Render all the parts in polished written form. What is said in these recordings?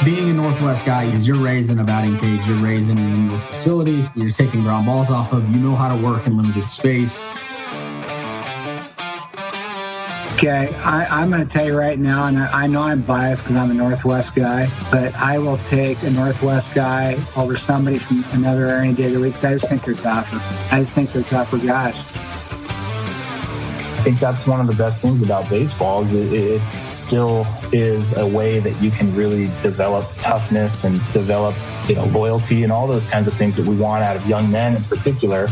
being a Northwest guy, because you're raised in a batting cage, you're raised in an indoor facility, you're taking ground balls off of, you know how to work in limited space. Okay, I'm going to tell you right now, and I know I'm biased because I'm a Northwest guy, but I will take a Northwest guy over somebody from another area any day of the week because I just think they're tougher. I just think they're tougher guys. I think that's one of the best things about baseball is it still is a way that you can really develop toughness and develop, loyalty and all those kinds of things that we want out of young men in particular.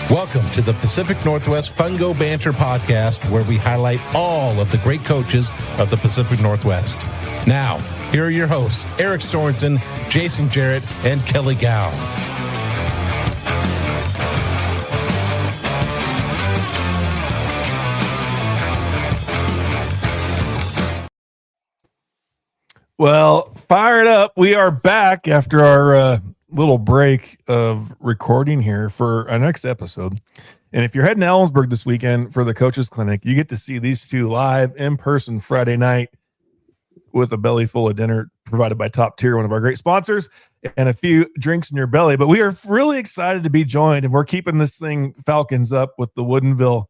Welcome to the Pacific Northwest Fungo Banter Podcast, where we highlight all of the great coaches of the Pacific Northwest. Now, here are your hosts, Eric Sorensen, Jason Jarrett, and Kelly Gow. Well, fired up. We are back after our little break of recording here for our next episode. And if you're heading to Ellensburg this weekend for the Coaches Clinic, you get to see these two live in person Friday night with a belly full of dinner provided by Top Tier, one of our great sponsors, and a few drinks in your belly. But we are really excited to be joined, and we're keeping this thing Falcons up with the Woodinville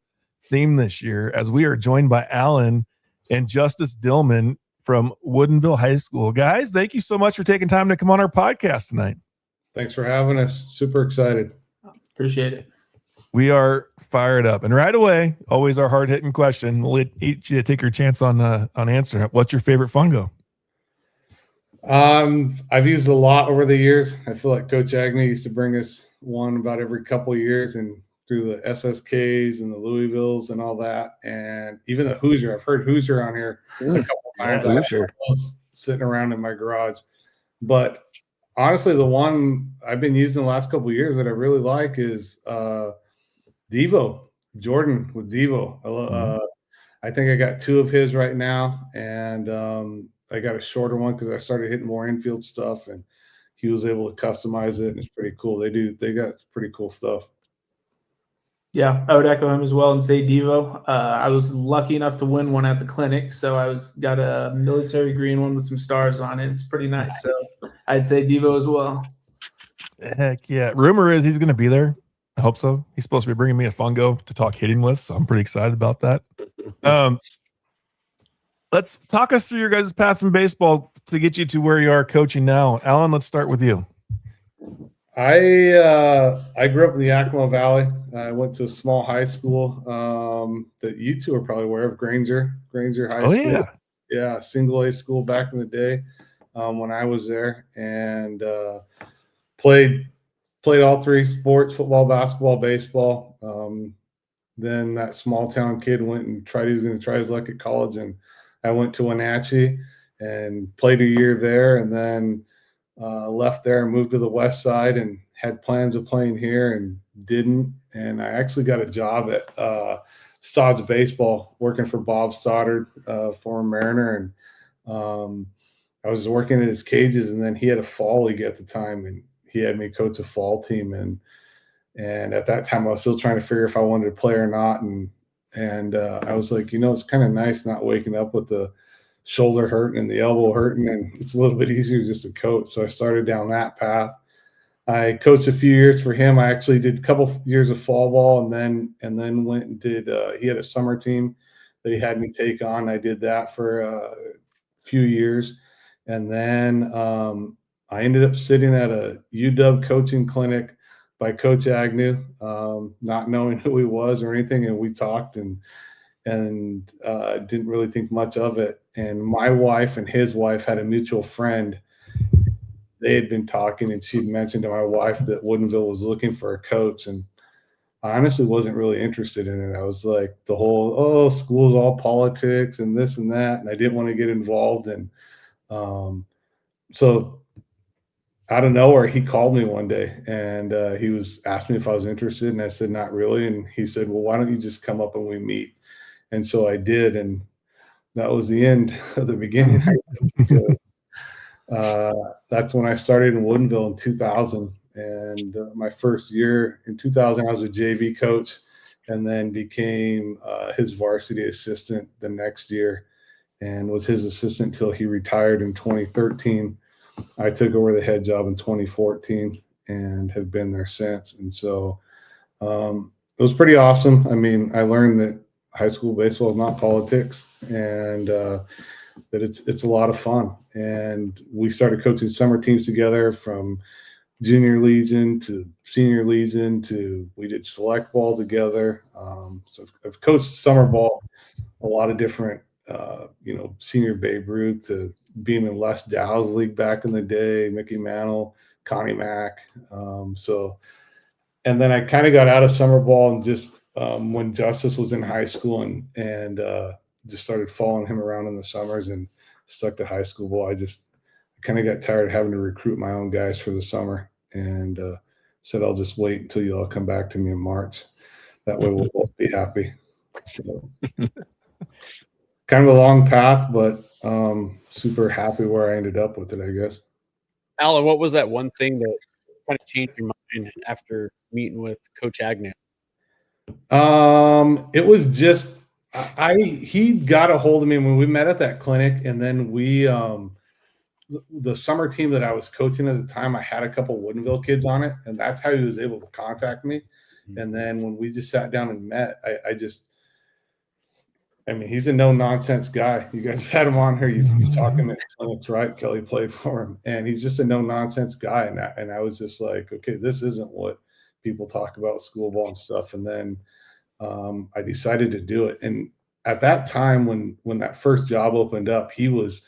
theme this year, as we are joined by Alan and Justice Dillman from Woodinville High School. Guys, thank you so much for taking time to come on our podcast tonight. Thanks for having us. Super excited. Appreciate it. We are fired up. And right away, always our hard-hitting question. We'll let each of you take your chance on answering it. What's your favorite fungo? I've used a lot over the years. I feel like Coach Agnew used to bring us one about every couple of years, and through the SSKs and the Louisvilles and all that. And even the Hoosier. I've heard Hoosier on here a couple times. Yeah, Hoosier. I was sitting around in my garage. But honestly, the one I've been using the last couple of years that I really like is Devo, Jordan with Devo. I think I got two of his right now, and I got a shorter one because I started hitting more infield stuff, and he was able to customize it, and it's pretty cool. They got pretty cool stuff. Yeah, I would echo him as well and say Devo. I was lucky enough to win one at the clinic, so I got a military green one with some stars on it. It's pretty nice. So I'd say Devo as well. Heck yeah. Rumor is he's going to be there. I hope so. He's supposed to be bringing me a fungo to talk hitting with, so I'm pretty excited about that. Let's talk us through your guys' path in baseball to get you to where you are coaching now. Alan, let's start with you. I grew up in the Yakima Valley. I went to a small high school that you two are probably aware of, Granger High School. Yeah. Yeah, single A school back in the day when I was there, and played all three sports: football, basketball, baseball. Then that small town kid went and he was going to try his luck at college, and I went to Wenatchee and played a year there, and then left there and moved to the west side and had plans of playing here and didn't. And I actually got a job at Stoddard Baseball working for Bob Stoddard, former Mariner. And I was working at his cages, and then he had a fall league at the time, and he had me coach a fall team. And at that time I was still trying to figure if I wanted to play or not. And I was like, it's kind of nice not waking up with the shoulder hurting and the elbow hurting, and it's a little bit easier just to coach. So I started down that path. I coached a few years for him. I actually did a couple years of fall ball, and then went and did he had a summer team that he had me take on. I did that for a few years, and then I ended up sitting at a UW coaching clinic by Coach Agnew, not knowing who he was or anything, and we talked and didn't really think much of it. And my wife and his wife had a mutual friend. They had been talking, and she'd mentioned to my wife that Woodinville was looking for a coach, and I honestly wasn't really interested in it. I was like, the whole, school's all politics and this and that, and I didn't want to get involved. And so out of nowhere, he called me one day, and he asked me if I was interested, and I said, not really. And he said, well, why don't you just come up and we meet? And so I did, and that was the end of the beginning. That's when I started in Woodinville in 2000. And my first year in 2000, I was a JV coach, and then became his varsity assistant the next year. and was his assistant until he retired in 2013. I took over the head job in 2014 and have been there since. And so it was pretty awesome. I mean, I learned that high school baseball is not politics, and that it's a lot of fun. And we started coaching summer teams together, from junior legion to senior legion to we did select ball together. So I've coached summer ball, a lot of different, senior Babe Ruth to being in Les Dow's league back in the day, Mickey Mantle, Connie Mack. And then I kind of got out of summer ball and just when Justice was in high school and just started following him around in the summers and stuck to high school ball. I kind of got tired of having to recruit my own guys for the summer and said, I'll just wait until you all come back to me in March. That way we'll both be happy. So, kind of a long path, but super happy where I ended up with it, I guess. Alan, what was that one thing that kind of changed your mind after meeting with Coach Agnew? It was just he got a hold of me when we met at that clinic, and then we the summer team that I was coaching at the time, I had a couple Woodinville kids on it, and that's how he was able to contact me. And then when we just sat down and met, I mean, he's a no-nonsense guy. You guys have had him on here. You talk him at clinics, right? Kelly played for him. And he's just a no-nonsense guy. And I was just like, okay, this isn't what people talk about school ball and stuff. And then I decided to do it. And at that time, when that first job opened up, he was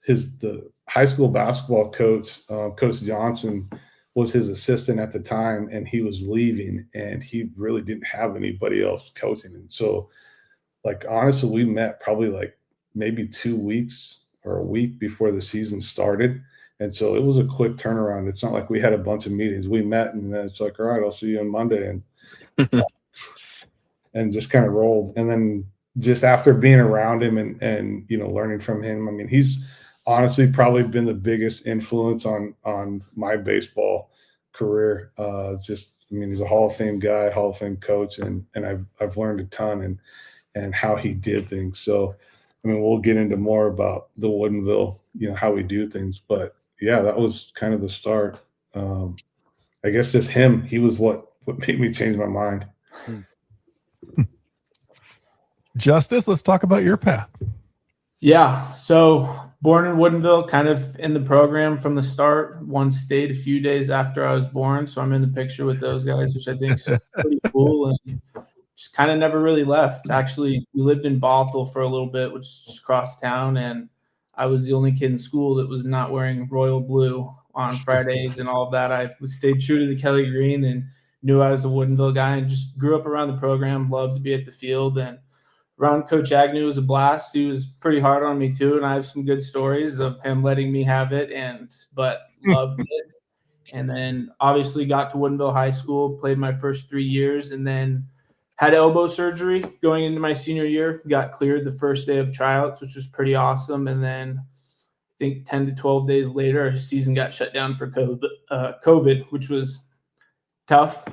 the high school basketball coach, Coach Johnson, was his assistant at the time, and he was leaving, and he really didn't have anybody else coaching. And so, like, honestly, we met probably like maybe 2 weeks or a week before the season started. And so it was a quick turnaround. It's not like we had a bunch of meetings. We met, and then it's like, all right, I'll see you on Monday. And just kind of rolled. And then just after being around him and learning from him, I mean, he's honestly probably been the biggest influence on my baseball career. He's a Hall of Fame guy, Hall of Fame coach, and I've learned a ton and how he did things. So, I mean, we'll get into more about the Woodinville, how we do things. But yeah, that was kind of the start. I guess just him, he was what made me change my mind. Justice, let's talk about your path. Yeah. So born in Woodinville, kind of in the program from the start. Once stayed a few days after I was born. So I'm in the picture with those guys, which I think is pretty cool. And just kind of never really left. Actually, we lived in Bothell for a little bit, which is just across town. And I was the only kid in school that was not wearing royal blue on Fridays and all of that. I stayed true to the Kelly green and knew I was a Woodinville guy and just grew up around the program, loved to be at the field. And around Coach Agnew was a blast. He was pretty hard on me too, and I have some good stories of him letting me have it, but loved it. And then obviously got to Woodinville High School, played my first 3 years, and then had elbow surgery going into my senior year. Got cleared the first day of tryouts, which was pretty awesome. And then I think 10 to 12 days later, our season got shut down for COVID, which was tough.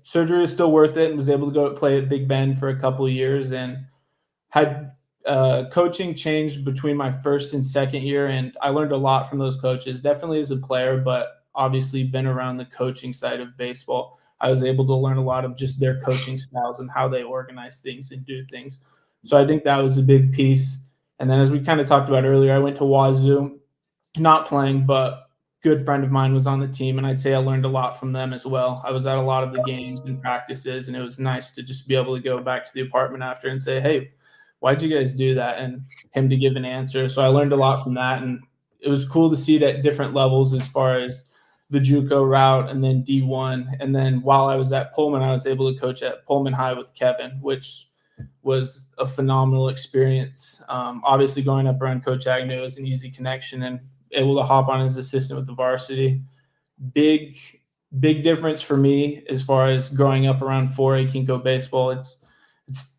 Surgery was still worth it, and was able to go play at Big Bend for a couple of years, and had coaching changed between my first and second year. And I learned a lot from those coaches, definitely as a player, but obviously been around the coaching side of baseball. I was able to learn a lot of just their coaching styles and how they organize things and do things. So I think that was a big piece. And then as we kind of talked about earlier, I went to Wazoo, not playing, but good friend of mine was on the team, and I'd say I learned a lot from them as well. I was at a lot of the games and practices, and it was nice to just be able to go back to the apartment after and say, hey, why'd you guys do that? And him to give an answer. So I learned a lot from that, and it was cool to see it at different levels as far as the JUCO route and then D1. And then while I was at Pullman, I was able to coach at Pullman High with Kevin, which was a phenomenal experience. Obviously going up around Coach Agnew was an easy connection, and able to hop on as assistant with the varsity. Big difference for me as far as growing up around 4A Kinko baseball. It's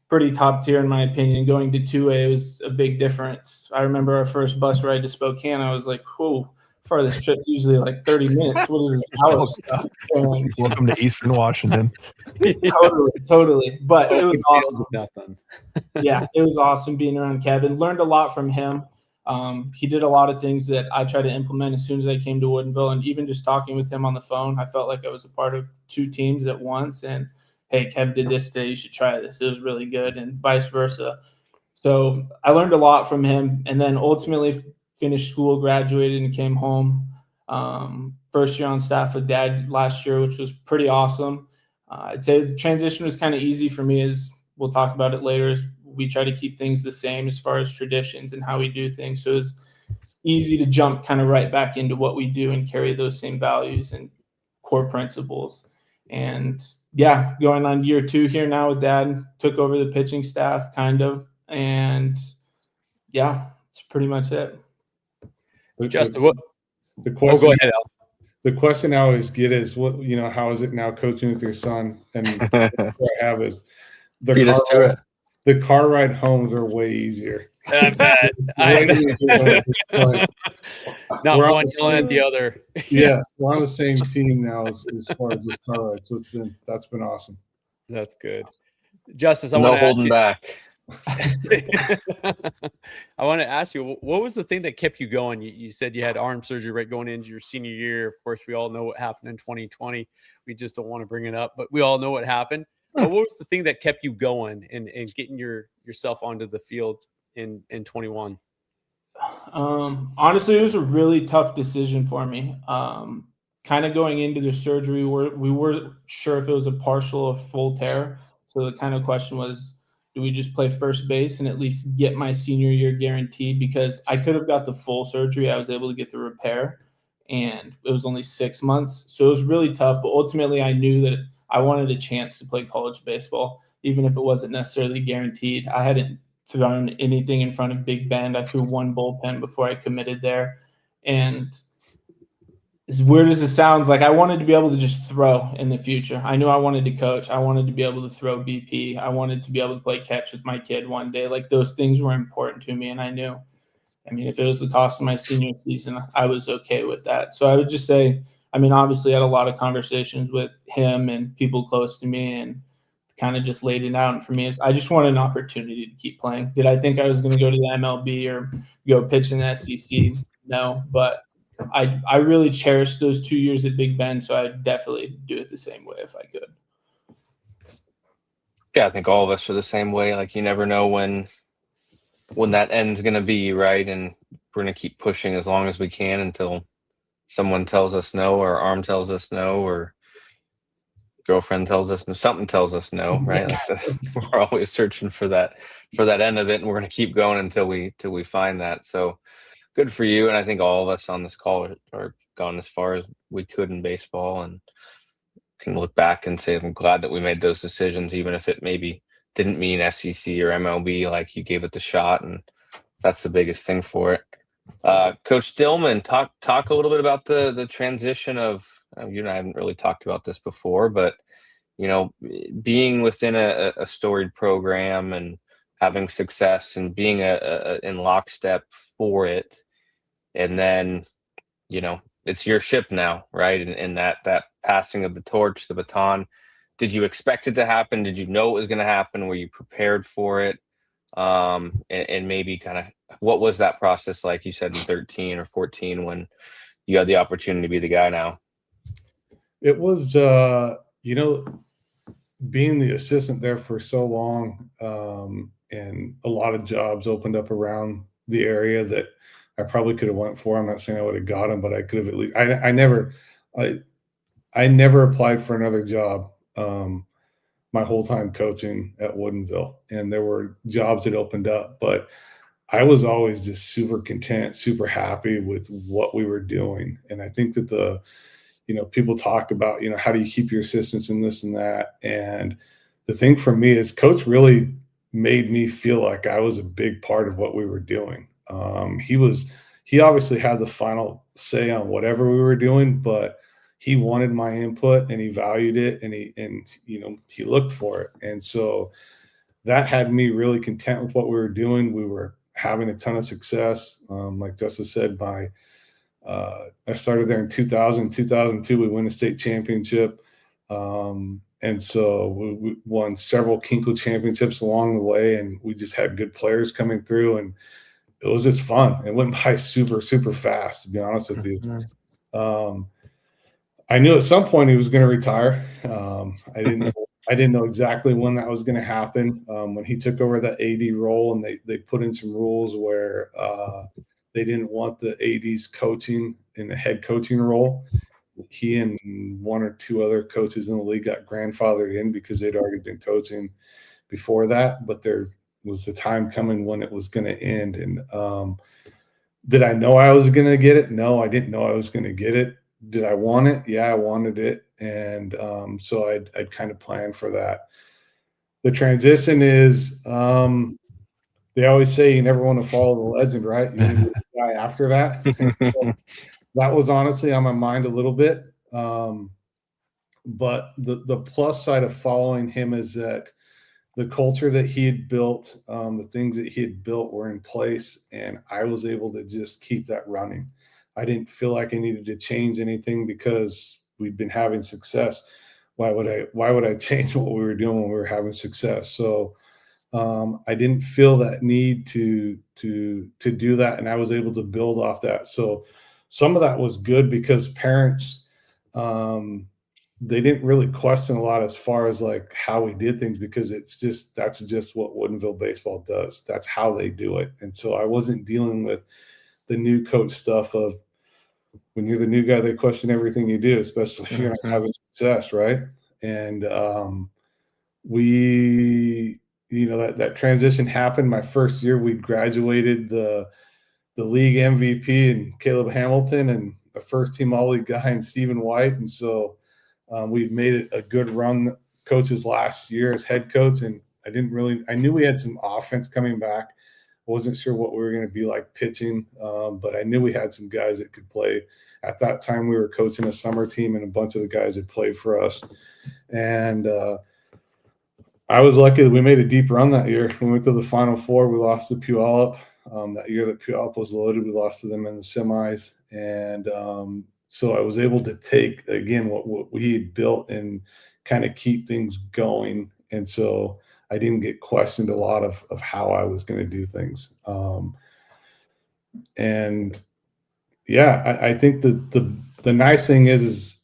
pretty top tier in my opinion. Going to 2A was a big difference. I remember our first bus ride to Spokane. I was like, whoa, farthest trip's usually like 30 minutes. What is this hour stuff? And Welcome to Eastern Washington. totally. But it was awesome. Nothing. Yeah, it was awesome being around Kevin. Learned a lot from him. He did a lot of things that I tried to implement as soon as I came to Woodinville. And even just talking with him on the phone, I felt like I was a part of two teams at once. And, hey, Kev did this today. You should try this. It was really good, and vice versa. So I learned a lot from him, and then ultimately finished school, graduated, and came home. First year on staff with Dad last year, which was pretty awesome. I'd say the transition was kind of easy for me, as we'll talk about it later, as we try to keep things the same as far as traditions and how we do things. So it was easy to jump kind of right back into what we do and carry those same values and core principles. And yeah, going on year 2 here now with Dad, took over the pitching staff kind of. And yeah, that's pretty much it. Justin, what? The question, go ahead, Al. The question I always get is, how is it now coaching with your son? And what I have is the car ride homes are way easier. I bet. Not one and the other. Yes, we're on the same team now as far as this car ride. So that's been awesome. That's good. Justice, I no want to holding back. I want to ask you, what was the thing that kept you going? You said you had arm surgery right going into your senior year. Of course, we all know what happened in 2020. We just don't want to bring it up, but we all know what happened. But what was the thing that kept you going and getting yourself onto the field in 21? Honestly, it was a really tough decision for me. Kind of going into the surgery, we weren't sure if it was a partial or full tear. So the kind of question was, do we just play first base and at least get my senior year guaranteed? Because I could have got the full surgery. I was able to get the repair, and it was only 6 months. So it was really tough. But ultimately, I knew that I wanted a chance to play college baseball, even if it wasn't necessarily guaranteed. I hadn't thrown anything in front of Big Bend. I threw one bullpen before I committed there. And as weird as it sounds, like I wanted to be able to just throw in the future. I knew I wanted to coach. I wanted to be able to throw BP. I wanted to be able to play catch with my kid one day. Like those things were important to me, and I knew. I mean, if it was the cost of my senior season, I was okay with that. So I would just say, I mean, obviously I had a lot of conversations with him and people close to me, and kind of just laid it out. And for me, I just wanted an opportunity to keep playing. Did I think I was going to go to the MLB or go pitch in the SEC? No, but I really cherished those 2 years at Big Bend, so I'd definitely do it the same way if I could. Yeah, I think all of us are the same way. Like, you never know when that end's going to be, right? And we're going to keep pushing as long as we can until someone tells us no, or arm tells us no, or girlfriend tells us no, something tells us no, right? Like we're always searching for that end of it, and we're going to keep going until we find that. So good for you. And I think all of us on this call are gone as far as we could in baseball, and can look back and say, I'm glad that we made those decisions, even if it maybe didn't mean SEC or MLB. Like, you gave it the shot, and that's the biggest thing for it. Coach Dillman, talk a little bit about the transition of, you and I haven't really talked about this before, but being within a storied program and having success and being in lockstep for it, and then it's your ship now, right? And that passing of the torch, the baton. Did you expect it to happen? Did you know it was going to happen? Were you prepared for it? And maybe kind of what was that process like? You said in 13 or 14 when you had the opportunity to be the guy now. It was, being the assistant there for so long, and a lot of jobs opened up around the area that I probably could have went for. I'm not saying I would have got them, but I could have at least. I never applied for another job my whole time coaching at Woodinville, and there were jobs that opened up, but I was always just super content, super happy with what we were doing. And I think that people talk about, how do you keep your assistants and this and that? And the thing for me is Coach really made me feel like I was a big part of what we were doing. He obviously had the final say on whatever we were doing, but he wanted my input and he valued it, and he looked for it. And so that had me really content with what we were doing. We were having a ton of success. Like Justice said, my I started there in 2000, 2002. We won a state championship. And so we won several Kinko championships along the way, and we just had good players coming through, and it was just fun. It went by super, super fast, to be honest with you. I knew at some point he was going to retire. I didn't know exactly when that was going to happen. When he took over that AD role, and they put in some rules where they didn't want the ADs coaching in the head coaching role. He and one or two other coaches in the league got grandfathered in because they'd already been coaching before that. But there was the time coming when it was going to end. And did I know I was going to get it? No, I didn't know I was going to get it. Did I want it? Yeah, I wanted it. And so I'd kind of planned for that. The transition is, they always say you never want to follow the legend, right? You need to die after that. So that was honestly on my mind a little bit. But the plus side of following him is that the culture that he had built, the things that he had built were in place, and I was able to just keep that running. I didn't feel like I needed to change anything because we'd been having success. Why would I change what we were doing when we were having success? So I didn't feel that need to do that, and I was able to build off that. So some of that was good because parents, they didn't really question a lot as far as like how we did things, because that's just what Woodinville baseball does. That's how they do it. And so I wasn't dealing with the new coach stuff of when you're the new guy, they question everything you do, especially if you're not having success, right? And that transition happened. My first year, we graduated the league MVP and Caleb Hamilton, and a first team all-league guy and Stephen White. And so we've made it a good run coaches last year as head coach. And I knew we had some offense coming back. I wasn't sure what we were going to be like pitching, but I knew we had some guys that could play. At that time, we were coaching a summer team, and a bunch of the guys had played for us. And I was lucky that we made a deep run that year. We went to the Final Four. We lost to Puyallup. That year that Puyallup was loaded, we lost to them in the semis. And so I was able to take, again, what we had built and kind of keep things going. And so I didn't get questioned a lot of how I was going to do things. And yeah, I think the nice thing is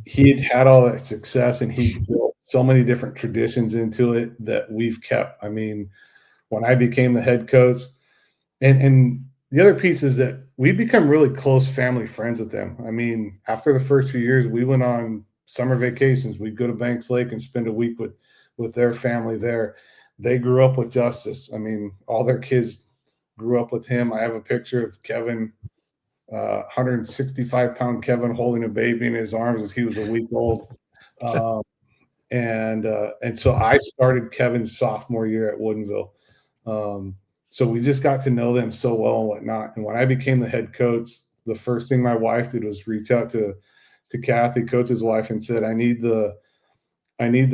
he had all that success, and he built so many different traditions into it that we've kept. I mean, when I became the head coach, and the other piece is that we become really close family friends with them. I mean, after the first few years, we went on summer vacations. We'd go to Banks Lake and spend a week with their family there. They grew up with Justice. I mean, all their kids grew up with him. I have a picture of Kevin, 165-pound Kevin holding a baby in his arms as he was a week old. And so I started Kevin's sophomore year at Woodinville. So we just got to know them so well and whatnot. And when I became the head coach, the first thing my wife did was reach out to Kathy, coach's wife, and said, I need the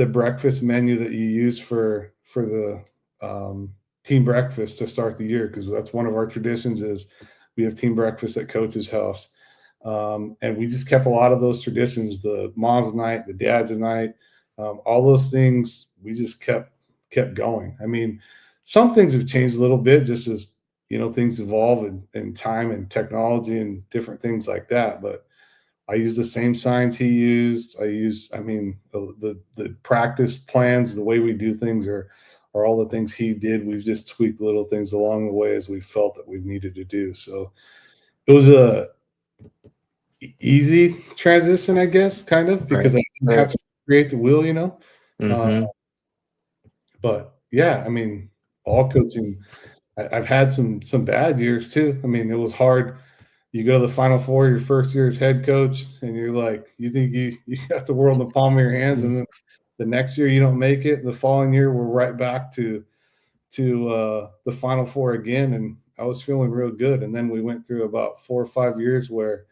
breakfast menu that you use for the team breakfast to start the year, because that's one of our traditions is we have team breakfast at coach's house. And we just kept a lot of those traditions, the mom's night, the dad's night, all those things, we just kept going. I mean, some things have changed a little bit just as, things evolve in time and technology and different things like that. But I use the same signs he used. The practice plans, the way we do things are all the things he did. We've just tweaked little things along the way as we felt that we needed to do. So it was a easy transition, I guess, kind of, because I didn't have to create the wheel, but yeah, I mean, all coaching, I've had some bad years too. I mean, it was hard. You go to the Final Four your first year as head coach, and you're like, you think you got the world in the palm of your hands, and then the next year you don't make it. The following year we're right back to the Final Four again, and I was feeling real good. And then we went through about 4 or 5 years where,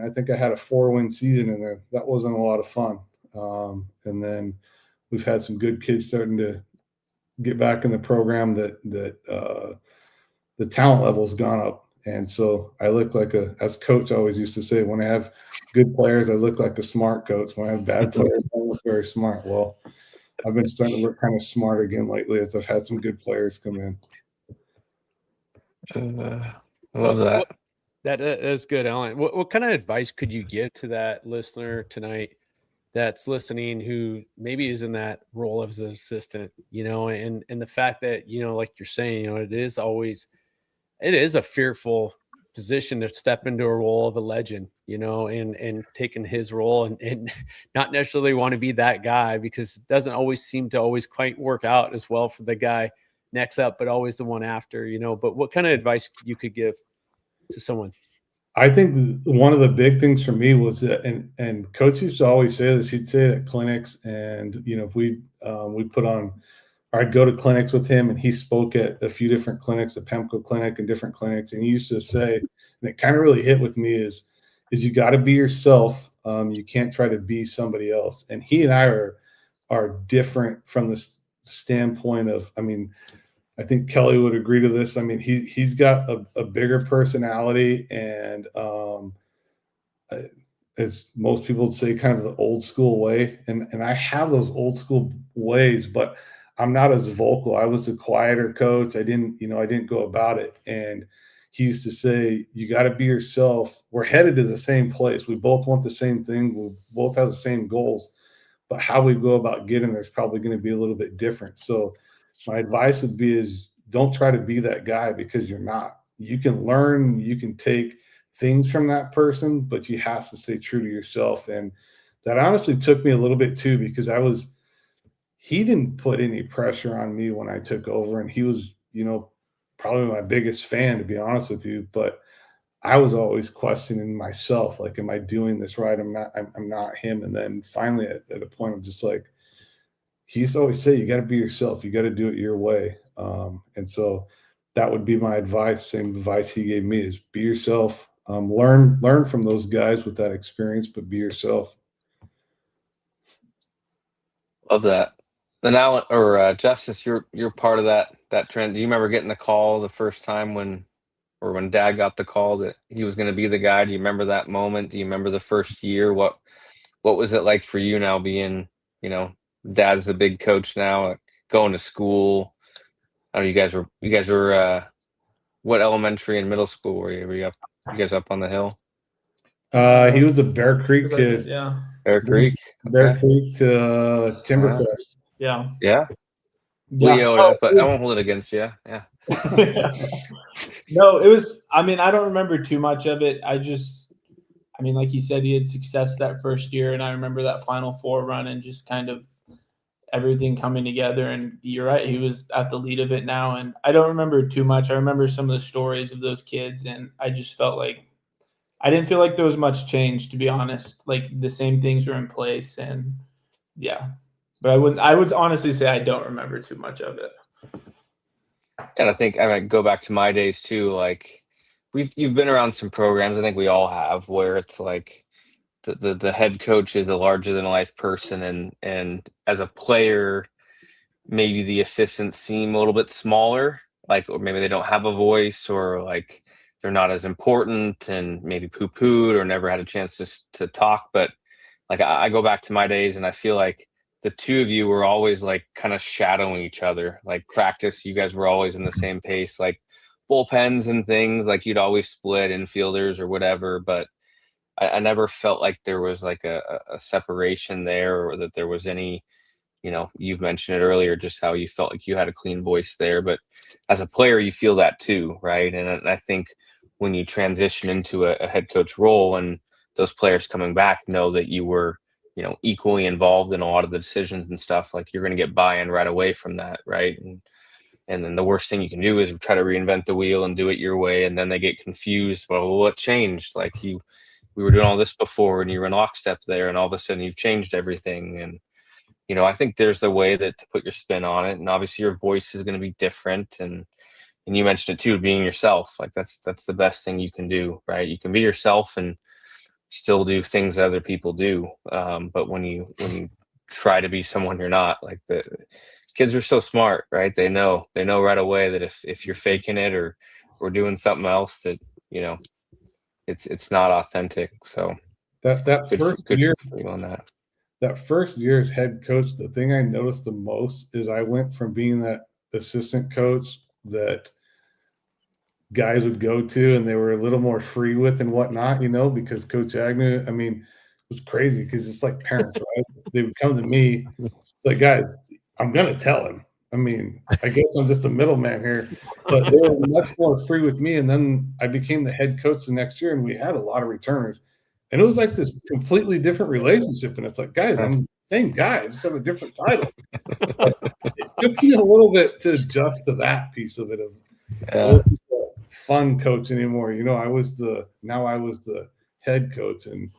I think I had a 4-win season in there. That wasn't a lot of fun. And then we've had some good kids starting to get back in the program that the talent level has gone up. And so I look like as coach always used to say, when I have good players, I look like a smart coach. When I have bad players, I look very smart. Well, I've been starting to look kind of smart again lately as I've had some good players come in. I love that. That's good, Alan. What kind of advice could you give to that listener tonight that's listening who maybe is in that role as an assistant, and the fact that, like you're saying, it is a fearful position to step into a role of a legend, and taking his role and not necessarily want to be that guy, because it doesn't always seem to always quite work out as well for the guy next up, but always the one after, but what kind of advice you could give to someone? I think one of the big things for me was that, and coach used to always say this, he'd say it at clinics, and, if we put on, or I'd go to clinics with him, and he spoke at a few different clinics, the PEMCO clinic and different clinics. And he used to say, and it kind of really hit with me, is you got to be yourself. You can't try to be somebody else. And he and I are different from the standpoint of, I think Kelly would agree to this. He's got a bigger personality, and as most people would say, kind of the old school way. And I have those old school ways, but I'm not as vocal. I was a quieter coach. I didn't go about it. And he used to say, you got to be yourself. We're headed to the same place. We both want the same thing. We both have the same goals, but how we go about getting there is probably going to be a little bit different. So my advice would be is don't try to be that guy, because you're not. You can learn, you can take things from that person, but you have to stay true to yourself. And that honestly took me a little bit too, because he didn't put any pressure on me when I took over. And he was, probably my biggest fan, to be honest with you. But I was always questioning myself, like, am I doing this right? I'm not him. And then finally at a point, I'm just like, he used to always say, you got to be yourself. You got to do it your way. And so that would be my advice. Same advice he gave me is be yourself. Learn from those guys with that experience, but be yourself. Love that. Then Alan or Justice, you're part of that trend. Do you remember getting the call the first time when Dad got the call that he was going to be the guy? Do you remember that moment? Do you remember the first year? What was it like for you now being, Dad's the big coach now, going to school? I know you guys were what elementary and middle school were you? Were you guys up on the hill? He was a Bear Creek kid. Yeah. Bear Creek. Bear Creek to Timbercrest. Yeah. Yeah. Yeah. But I won't hold it against you. Yeah. No, it was, I don't remember too much of it. Like you said, he had success that first year, and I remember that Final Four run and just kind of everything coming together. And you're right, he was at the lead of it now. And I don't remember too much. I remember some of the stories of those kids, and I just felt like I didn't feel like there was much change, to be honest. Like the same things were in place, and yeah. But I would honestly say I don't remember too much of it. And I think I might go back to my days too. Like you've been around some programs, I think we all have, where it's like the head coach is a larger than life person, and as a player, maybe the assistants seem a little bit smaller, like, or maybe they don't have a voice, or like they're not as important, and maybe poo-pooed or never had a chance to talk. But like I go back to my days, and I feel like the two of you were always like kind of shadowing each other. Like practice, you guys were always in the same pace, like bullpens and things, like you'd always split infielders or whatever. But I never felt like there was like a separation there, or that there was any, you've mentioned it earlier, just how you felt like you had a clean voice there. But as a player, you feel that too, right? And I think when you transition into a head coach role, and those players coming back know that you were, equally involved in a lot of the decisions and stuff, like you're going to get buy-in right away from that, right? And then the worst thing you can do is try to reinvent the wheel and do it your way, and then they get confused. Well, what changed? Like we were doing all this before, and you were in lockstep there, and all of a sudden you've changed everything. And I think there's the way that to put your spin on it, and obviously your voice is going to be different. And you mentioned it too, being yourself. Like that's the best thing you can do, right? You can be yourself and still do things that other people do. But when you try to be someone you're not, like the kids are so smart, right? They know right away that if you're faking it or doing something else, that it's not authentic. So that first good year for you on that. That first year as head coach, the thing I noticed the most is I went from being that assistant coach that guys would go to and they were a little more free with and whatnot, because Coach Agnew, I mean, it was crazy because it's like parents, right? They would come to me. It's like, guys, I'm going to tell him. I mean, I guess I'm just a middleman here, but they were much more free with me. And then I became the head coach the next year, and we had a lot of returners. And it was like this completely different relationship. And it's like, guys, I'm the same guy. I just have a different title. It took me a little bit to adjust to that piece of it. I wasn't the fun coach anymore. I was the head coach, and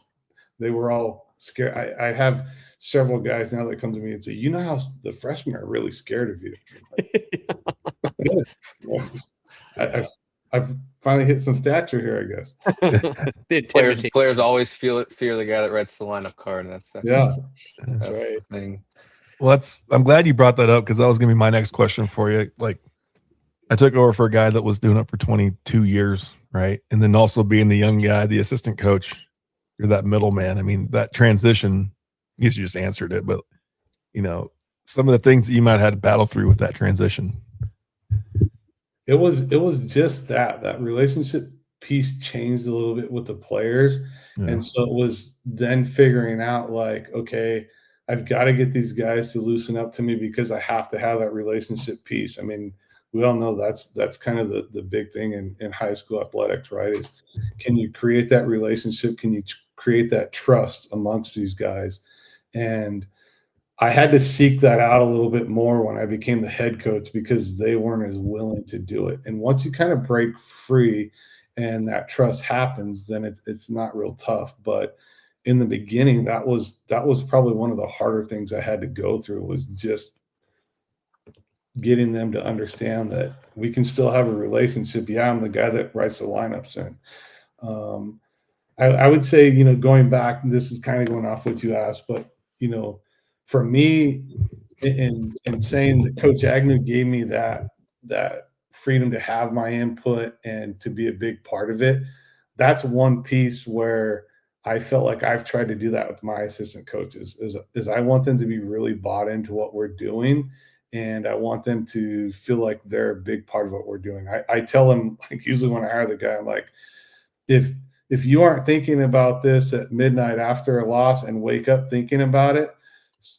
they were all scared. I have several guys now that come to me and say, how the freshmen are really scared of you. I've finally hit some stature here, I guess. Players always fear the guy that writes the lineup card. That's right. The thing. Well, I'm glad you brought that up, because that was going to be my next question for you. Like, I took over for a guy that was doing it for 22 years, right? And then also being the young guy, the assistant coach, you're that middleman. I mean, that transition, I guess you just answered it, but some of the things that you might have had to battle through with that transition. It was just that relationship piece changed a little bit with the players. Yeah. And so it was then figuring out, like, okay, I've got to get these guys to loosen up to me, because I have to have that relationship piece. I mean, we all know that's kind of the big thing in high school athletics, right? Is, can you create that relationship? Can you create that trust amongst these guys? And I had to seek that out a little bit more when I became the head coach, because they weren't as willing to do it. And once you kind of break free and that trust happens, then it's not real tough. But in the beginning, that was probably one of the harder things I had to go through, was just getting them to understand that we can still have a relationship. Yeah, I'm the guy that writes the lineups in. I would say, going back, this is kind of going off what you asked, but, for me, in saying that Coach Agnew gave me that freedom to have my input and to be a big part of it, that's one piece where I felt like I've tried to do that with my assistant coaches, is I want them to be really bought into what we're doing, and I want them to feel like they're a big part of what we're doing. I tell them, like, usually when I hire the guy, I'm like, if you aren't thinking about this at midnight after a loss and wake up thinking about it,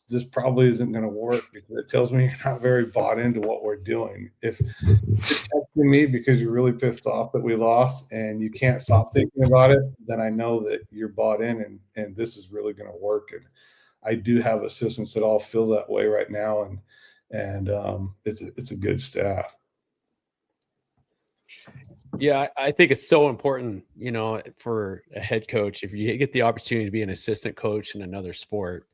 this probably isn't going to work, because it tells me you're not very bought into what we're doing. If you're texting me because you're really pissed off that we lost and you can't stop thinking about it, then I know that you're bought in, and this is really going to work. And I do have assistants that all feel that way right now, and it's a good staff. Yeah, I think it's so important, for a head coach, if you get the opportunity to be an assistant coach in another sport,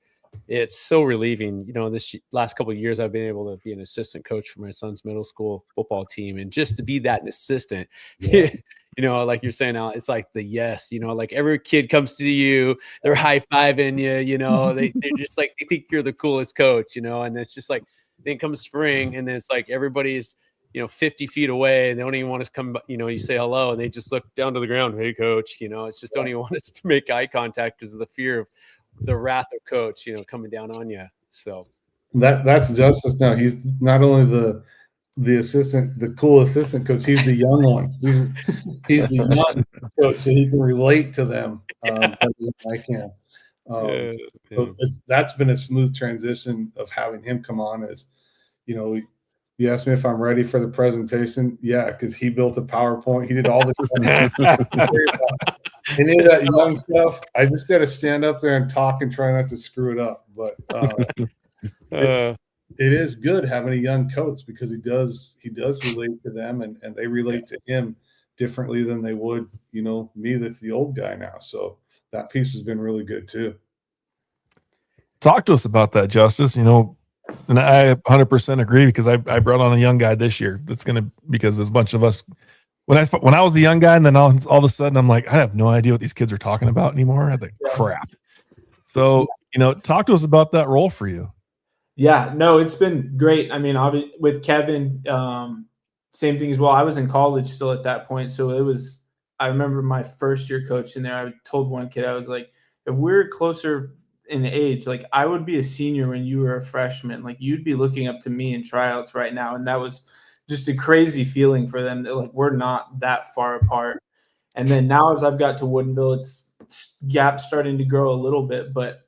it's so relieving. This last couple of years, I've been able to be an assistant coach for my son's middle school football team, and just to be that assistant, yeah. Like you're saying, Al, it's like the yes, like every kid comes to you, they're high-fiving you, they're just like, they think you're the coolest coach, and it's just like, then comes spring, and then it's like everybody's 50 feet away, and they don't even want to come, you say hello, and they just look down to the ground. Hey, coach, it's just don't even want us to make eye contact because of the fear of the wrath of coach, coming down on you. So that's Justice. Now he's not only the assistant, the cool assistant coach, he's the young one. He's the young coach, so he can relate to them better than I can. So that's been a smooth transition of having him come on. As you asked me if I'm ready for the presentation. Yeah, because he built a PowerPoint. He did all this. Any of that young stuff, I just got to stand up there and talk and try not to screw it up. But it is good having a young coach, because he does relate to them, and they relate to him differently than they would, me that's the old guy now. So that piece has been really good too. Talk to us about that, Justice. And I 100% agree, because I brought on a young guy this year. That's because there's a bunch of us. When I was the young guy, and then all of a sudden I'm like, I have no idea what these kids are talking about anymore. I was like, crap. So, talk to us about that role for you. Yeah, no, it's been great. I mean, with Kevin, same thing as well. I was in college still at that point, so it was I remember my first year coaching there, I told one kid, I was like, if we're closer in age, like I would be a senior when you were a freshman. Like you'd be looking up to me in tryouts right now. And that was just a crazy feeling for them that like we're not that far apart. And then now as I've got to Woodinville, it's gaps starting to grow a little bit. But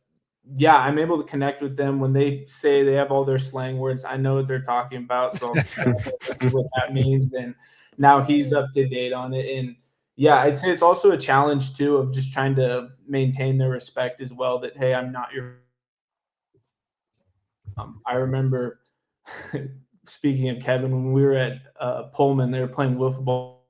yeah, I'm able to connect with them when they say they have all their slang words. I know what they're talking about. So I'll just see what that means. And now he's up to date on it. And yeah, I'd say it's also a challenge too of just trying to maintain their respect as well. That hey, I'm not your. I remember speaking of Kevin when we were at Pullman, they were playing wiffle ball.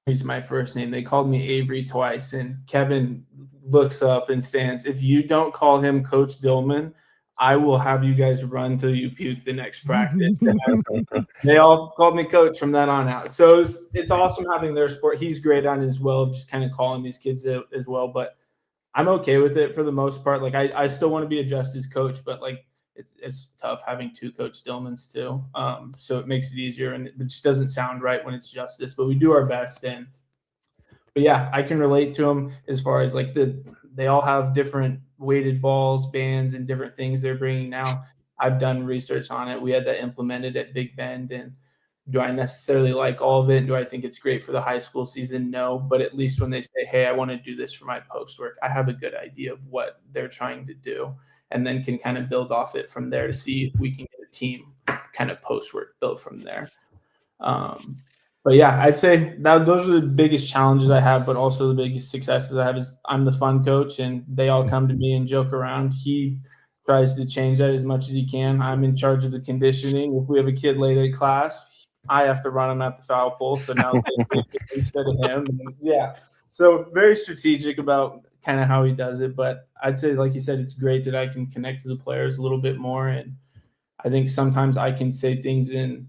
He's my first name. They called me Avery twice, and Kevin looks up and stands. If you don't call him Coach Dillman, I will have you guys run till you puke the next practice. They all called me coach from then on out. So it's awesome having their support. He's great on it as well, just kind of calling these kids out as well. But I'm okay with it for the most part. Like I still want to be a Justice coach, but like it's tough having two Coach Dillmans too. So it makes it easier, and it just doesn't sound right when it's Justice. But we do our best, but yeah, I can relate to them as far as like they all have different weighted balls, bands, and different things they're bringing now. I've done research on it. We had that implemented at Big Bend, and do I necessarily like all of it? And do I think it's great for the high school season? No, but at least when they say, hey, I want to do this for my post work, I have a good idea of what they're trying to do, and then can kind of build off it from there to see if we can get a team kind of post work built from there. But yeah, I'd say that those are the biggest challenges I have, but also the biggest successes I have is I'm the fun coach, and they all come to me and joke around. He tries to change that as much as he can. I'm in charge of the conditioning. If we have a kid late at class, I have to run him at the foul pole. So now instead of him, and yeah. So very strategic about kind of how he does it. But I'd say, like you said, it's great that I can connect to the players a little bit more, and I think sometimes I can say things in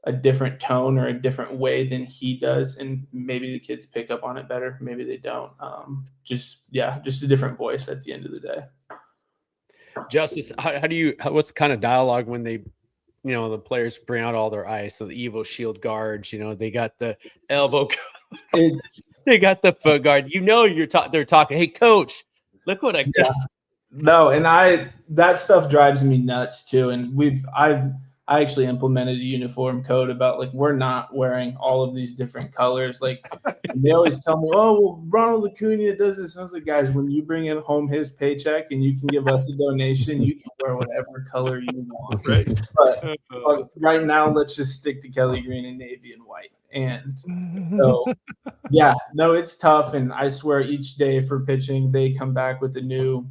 a different tone or a different way than he does, and maybe the kids pick up on it better, maybe they don't. Just a different voice at the end of the day. Justice, what's the kind of dialogue when they, the players bring out all their ice? So the Evo Shield guards, they got the elbow, they got the foot guard. They're talking. Hey, coach, look what I got. Yeah. No, and that stuff drives me nuts too. And I actually implemented a uniform code about like we're not wearing all of these different colors. Like they always tell me, oh, well, Ronald Acuna does this. And I was like, guys, when you bring in home his paycheck and you can give us a donation, you can wear whatever color you want. Right. But right now, let's just stick to Kelly green and navy and white. And so, yeah, no, it's tough. And I swear each day for pitching, they come back with a new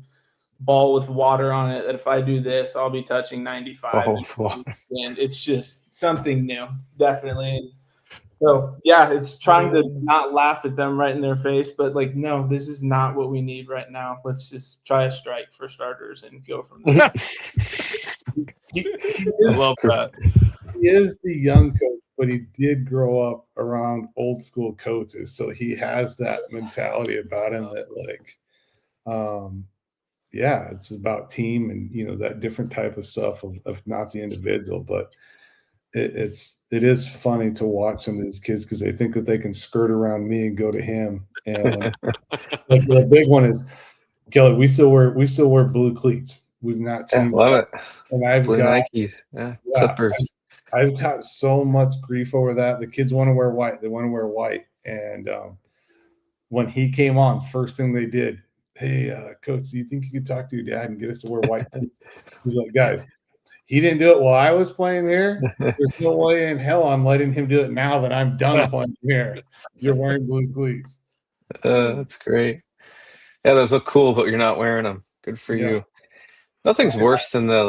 ball with water on it that if I do this, I'll be touching 95. And it's just something new, definitely. And so, yeah, it's trying to not laugh at them right in their face, but like, no, this is not what we need right now. Let's just try a strike for starters and go from there. I love that. He is the young coach, but he did grow up around old school coaches. So he has that mentality about him that it's about team and, that different type of stuff of not the individual, but it is funny to watch some of these kids because they think that they can skirt around me and go to him. And like the big one is Kelly. We still wear blue cleats. We've not changed. Love it. And I've blue got Nikes. Yeah. Clippers. I've got so much grief over that. The kids want to wear white. They want to wear white. And when he came on, first thing they did, hey, coach, do you think you could talk to your dad and get us to wear white cleats? He's like, guys, he didn't do it while I was playing here. There's no way in hell I'm letting him do it now that I'm done playing here. You're wearing blue cleats. That's great. Yeah, those look cool, but you're not wearing them. Good for you. Nothing's worse than the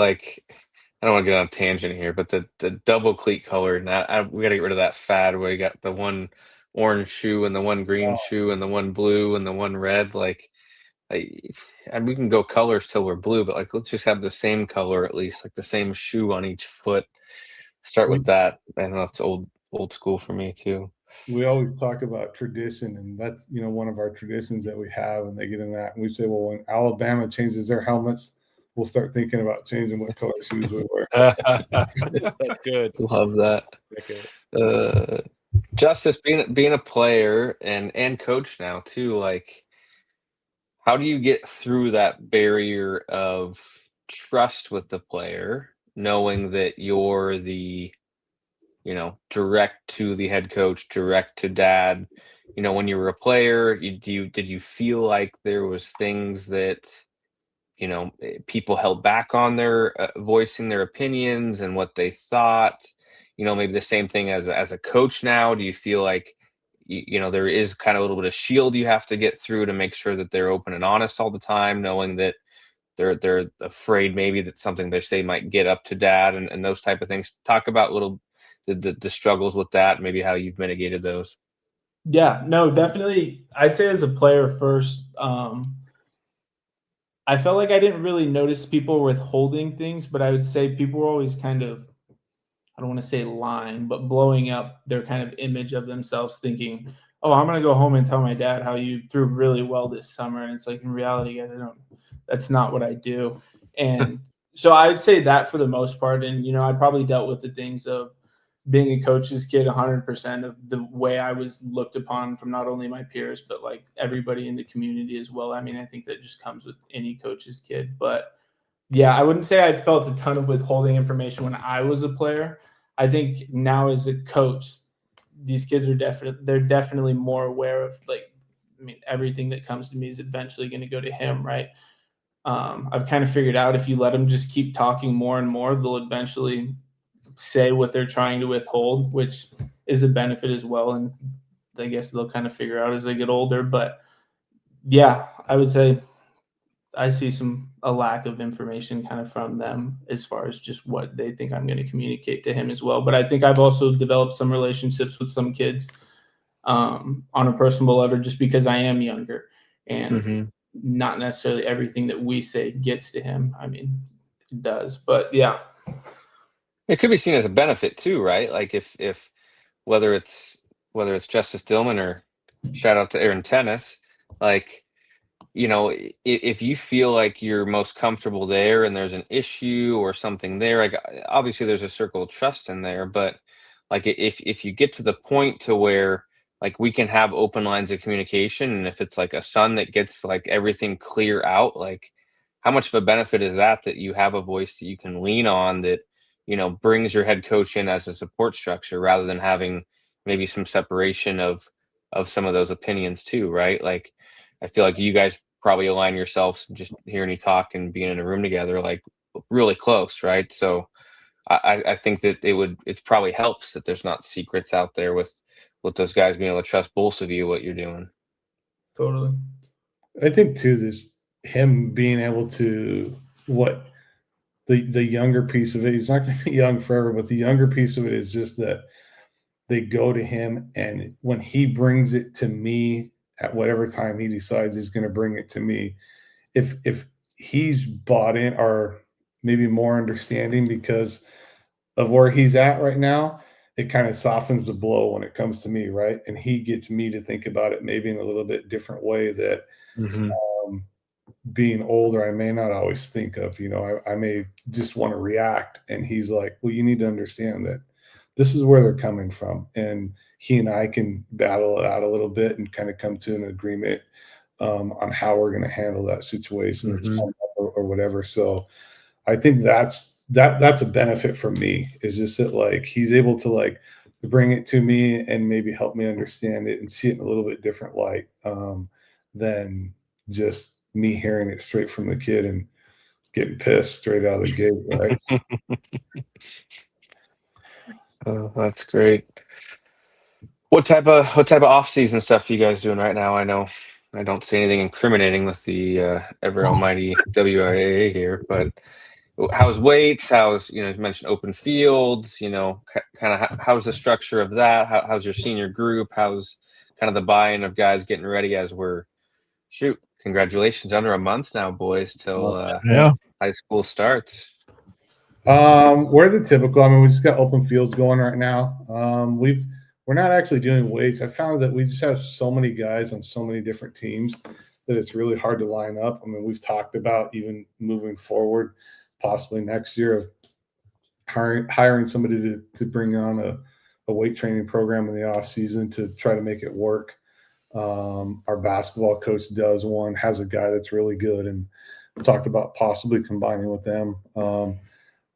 I don't want to get on a tangent here, but the double cleat color. Now we got to get rid of that fad where you got the one orange shoe and the one green shoe and the one blue and the one red. And we can go colors till we're blue, but let's just have the same color at least, like the same shoe on each foot. Start with that. I don't know if it's old school for me too. We always talk about tradition, and that's one of our traditions that we have, and they get in that, and we say, well, when Alabama changes their helmets, we'll start thinking about changing what color shoes we wear. That's good. Love that. Justice, being a player and coach now too, like how do you get through that barrier of trust with the player, knowing that you're the, direct to the head coach, direct to dad? When you were a player, did you feel like there was things that, people held back on their voicing their opinions and what they thought? Maybe the same thing as a coach now. Do you feel like there is kind of a little bit of shield you have to get through to make sure that they're open and honest all the time, knowing that they're afraid maybe that something they say might get up to dad and those type of things? Talk about the struggles with that, maybe how you've mitigated those. Yeah, no, definitely. I'd say as a player first, I felt like I didn't really notice people withholding things, but I would say people were always kind of, I don't want to say lying, but blowing up their kind of image of themselves, thinking, "Oh, I'm gonna go home and tell my dad how you threw really well this summer." And it's like, in reality, guys, that's not what I do. And so I'd say that for the most part. And I probably dealt with the things of being a coach's kid 100% of the way I was looked upon from not only my peers, but like everybody in the community as well. I mean, I think that just comes with any coach's kid. But yeah, I wouldn't say I felt a ton of withholding information when I was a player. I think now as a coach, these kids are definitely more aware of, like, I mean, everything that comes to me is eventually going to go to him, right? I've kind of figured out if you let them just keep talking more and more, they'll eventually say what they're trying to withhold, which is a benefit as well. And I guess they'll kind of figure out as they get older. But yeah, I would say I see a lack of information kind of from them as far as just what they think I'm going to communicate to him as well. But I think I've also developed some relationships with some kids on a personal level just because I am younger and not necessarily everything that we say gets to him. I mean, it does, but yeah. It could be seen as a benefit too, right? Like if whether it's Justice Dillman or shout out to Aaron Tennis, like, if you feel like you're most comfortable there and there's an issue or something there, like obviously there's a circle of trust in there, but like if you get to the point to where like we can have open lines of communication, and if it's like a son that gets like everything clear out, like how much of a benefit is that you have a voice that you can lean on that brings your head coach in as a support structure rather than having maybe some separation of some of those opinions too, right? Like I feel like you guys probably align yourselves just hearing you talk and being in a room together, like really close, right? So I think that it probably helps that there's not secrets out there with those guys being able to trust both of you what you're doing. Totally. I think too, this him being able to the younger piece of it, he's not going to be young forever, but the younger piece of it is just that they go to him, and when he brings it to me at whatever time he decides he's going to bring it to me, if he's bought in or maybe more understanding because of where he's at right now, it kind of softens the blow when it comes to me, right? And he gets me to think about it maybe in a little bit different way that being older, I may not always think of. I may just want to react, and he's like, well, you need to understand that this is where they're coming from, and he and I can battle it out a little bit and kind of come to an agreement on how we're going to handle that situation that's coming up or whatever. So I think that's a benefit for me, is just that like he's able to like bring it to me and maybe help me understand it and see it in a little bit different light than just me hearing it straight from the kid and getting pissed straight out of the gate, right? Oh, that's great. What type of off-season stuff are you guys doing right now? I know I don't see anything incriminating with the ever almighty WIAA here, but how's weights? How's, you mentioned open fields, kind of how's the structure of that? How's your senior group? How's kind of the buy-in of guys getting ready as congratulations, under a month now, boys, till high school starts. We're the typical. I mean, we just got open fields going right now. We're not actually doing weights. I found that we just have so many guys on so many different teams that it's really hard to line up. I mean, we've talked about even moving forward, possibly next year, of hiring somebody to bring on a weight training program in the off season to try to make it work. Our basketball coach does one, has a guy that's really good, and talked about possibly combining with them.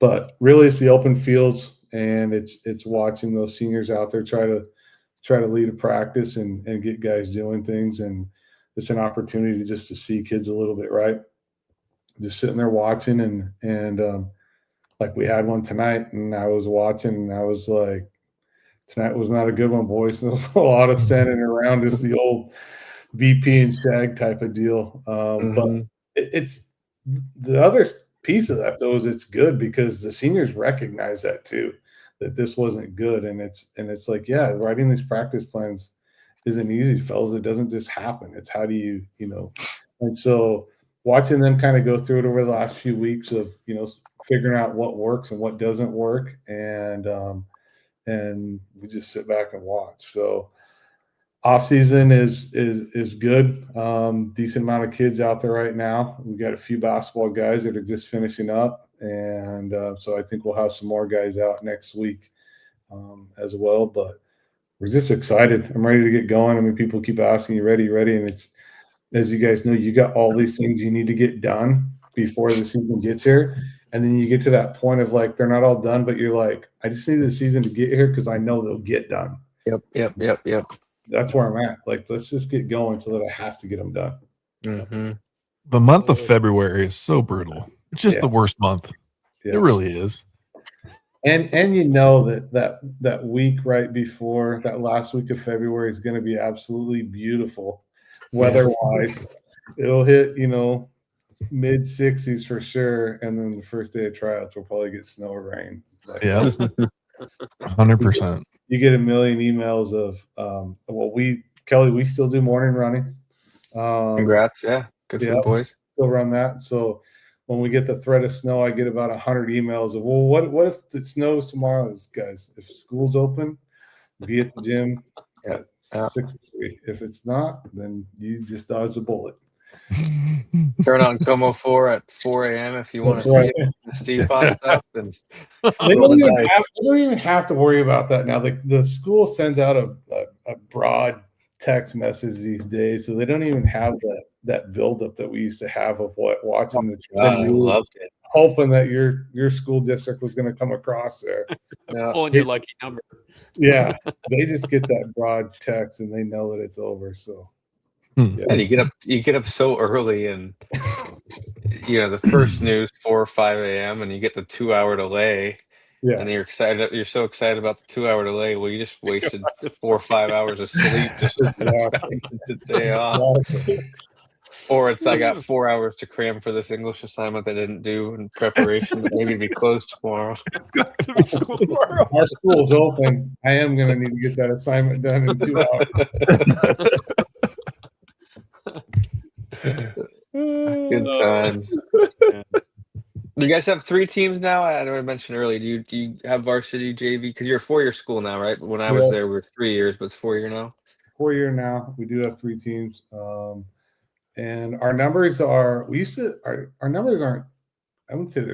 But really, it's the open fields, and it's watching those seniors out there try to lead a practice and get guys doing things, and it's an opportunity just to see kids a little bit, right? Just sitting there watching, and like we had one tonight, and I was watching, and I was like, tonight was not a good one, boys. There was a lot of standing around, just the old BP and shag type of deal. But it's the other piece of that, though, is it's good because the seniors recognize that too, that this wasn't good, and it's like, yeah, writing these practice plans isn't easy, fellas. It doesn't just happen. It's how do you know, and so watching them kind of go through it over the last few weeks of figuring out what works and what doesn't work, and we just sit back and watch. So off season is good. Decent amount of kids out there right now. We got a few basketball guys that are just finishing up, and so I think we'll have some more guys out next week as well. But we're just excited. I'm ready to get going. I mean, people keep asking, you ready, and it's, as you guys know, you got all these things you need to get done before the season gets here. And then you get to that point of like, they're not all done, but you're like, I just need the season to get here because I know they'll get done. Yep. That's where I'm at. Like, let's just get going so that I have to get them done. The month of February is so brutal. It's just the worst month. It really is. And that week right before, that last week of February is going to be absolutely beautiful weather-wise. It'll hit, mid 60s for sure, and then the first day of tryouts we'll probably get snow or rain. 100%. You get a million emails of Kelly, we still do morning running. Congrats. Good for the boys. Still run that. So when we get the threat of snow, I get about 100 emails of, well, what if it snows tomorrow? Guys, if school's open, be at the gym at 6:30. If it's not, then you just dodged a bullet. Turn on Como 4 at 4 a.m. if you want to see it. Steve pops up. And they don't even have to worry about that now. The school sends out a broad text message these days, so they don't even have that buildup that we used to have of watching the trend. Loved it. Hoping that your school district was going to come across there. Pulling your lucky number. Yeah, they just get that broad text and they know that it's over. So. Yeah. And you get up so early, and the first news 4 or 5 a.m. and you get the 2-hour delay, and you're excited. You're so excited about the 2-hour delay. Well, you just wasted 4 or 5 hours of sleep just the day off. Or it's I got 4 hours to cram for this English assignment I didn't do in preparation, but maybe to be closed tomorrow. It's got to be school tomorrow. Our school's open. I am going to need to get that assignment done in 2 hours. Good times. You guys have 3 teams now? I know I mentioned earlier. Do you have varsity, JV? Because you're a 4-year school now, right? When I was there, we were 3 years, but it's 4-year now. 4-year now. We do have 3 teams. And our numbers are, our numbers aren't, I wouldn't say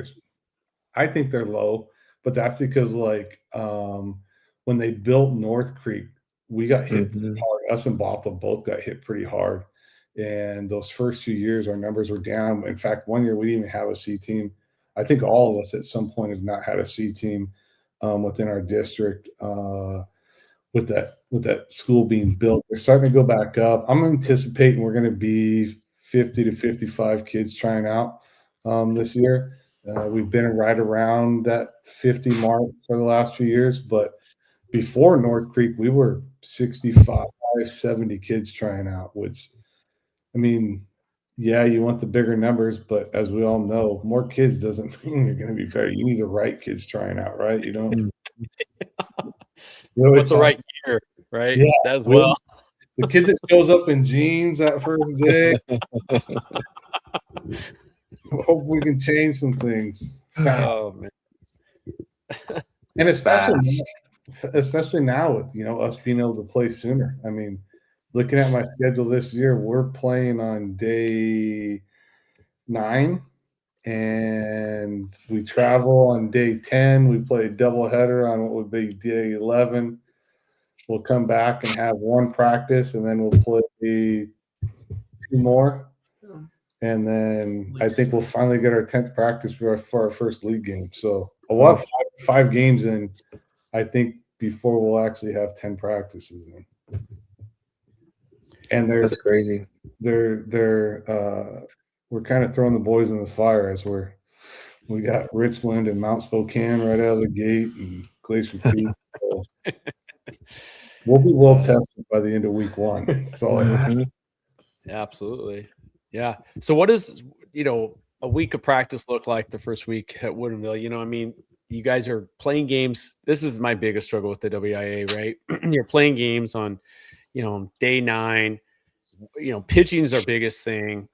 I think they're low, but that's because when they built North Creek, we got hit hard. Us and Bothell both got hit pretty hard. And those first few years, our numbers were down. In fact, one year we didn't even have a C team. I think all of us at some point have not had a C team within our district. With that school being built, we're starting to go back up. I'm anticipating we're going to be 50 to 55 kids trying out this year. We've been right around that 50 mark for the last few years, but before North Creek, we were 65, 70 kids trying out, which, I mean, yeah, you want the bigger numbers, but as we all know, more kids doesn't mean you're going to be better. You need the right kids trying out, right? You don't. What's the right year, right? Yeah, as well. The kid that shows up in jeans that first day. Hope we can change some things fast. Oh, man. And especially now with us being able to play sooner. I mean, looking at my schedule this year, we're playing on day 9. And we travel on day 10. We play a doubleheader on what would be day 11. we'll come back and have one practice, and then we'll play 2 more. And then I think we'll finally get our 10th practice for our first league game. So we'll have 5 games in, I think, before we'll actually have 10 practices in. And That's crazy. We're kind of throwing the boys in the fire as we got Richland and Mount Spokane right out of the gate and Glacier Peak. So we'll be well tested by the end of week 1. That's all I have. Yeah, absolutely. Yeah. So what does, a week of practice look like the first week at Woodinville? I mean, you guys are playing games. This is my biggest struggle with the WIA, right? You're playing games on, day 9. Pitching is our biggest thing.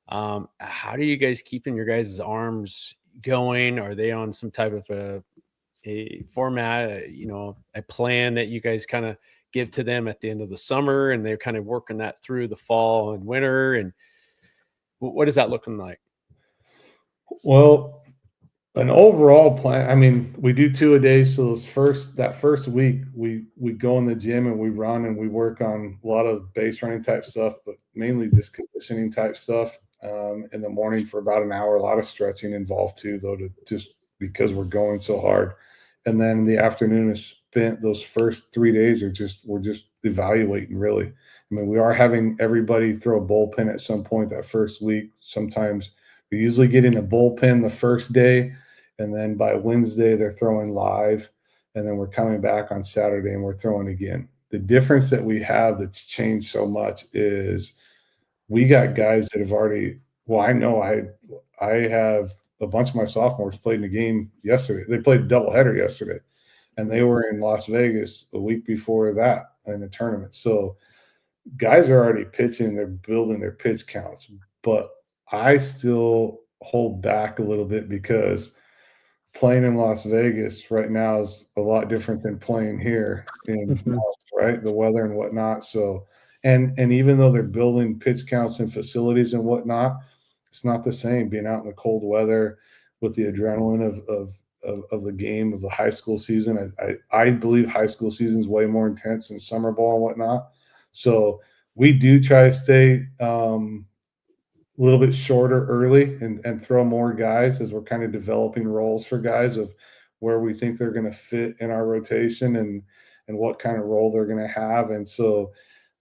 How do you guys keeping your guys' arms going? Are they on some type of a format, a plan that you guys kind of give to them at the end of the summer, and they're kind of working that through the fall and winter? And what is that looking like? Well, an overall plan, I mean, we do 2 a day. So that first week, we go in the gym and we run and we work on a lot of base running type stuff, but mainly just conditioning type stuff in the morning for about an hour. A lot of stretching involved too, though, just because we're going so hard. And then the afternoon is spent, those first 3 days we're just evaluating, really. I mean, we are having everybody throw a bullpen at some point that first week. Sometimes we usually get in a bullpen the first day, and then by Wednesday they're throwing live, and then we're coming back on Saturday and we're throwing again. The difference that we have that's changed so much is we got guys that have already – well, I know I have a bunch of my sophomores played in the game yesterday. They played a doubleheader yesterday, and they were in Las Vegas a week before that in a tournament. So guys are already pitching. They're building their pitch counts. But I still hold back a little bit because playing in Las Vegas right now is a lot different than playing here in right? The weather and whatnot. So, and even though they're building pitch counts and facilities and whatnot, it's not the same being out in the cold weather with the adrenaline of the game, of the high school season. I believe high school season is way more intense than summer ball and whatnot. So we do try to stay a little bit shorter early and throw more guys as we're kind of developing roles for guys of where we think they're going to fit in our rotation and what kind of role they're going to have. And so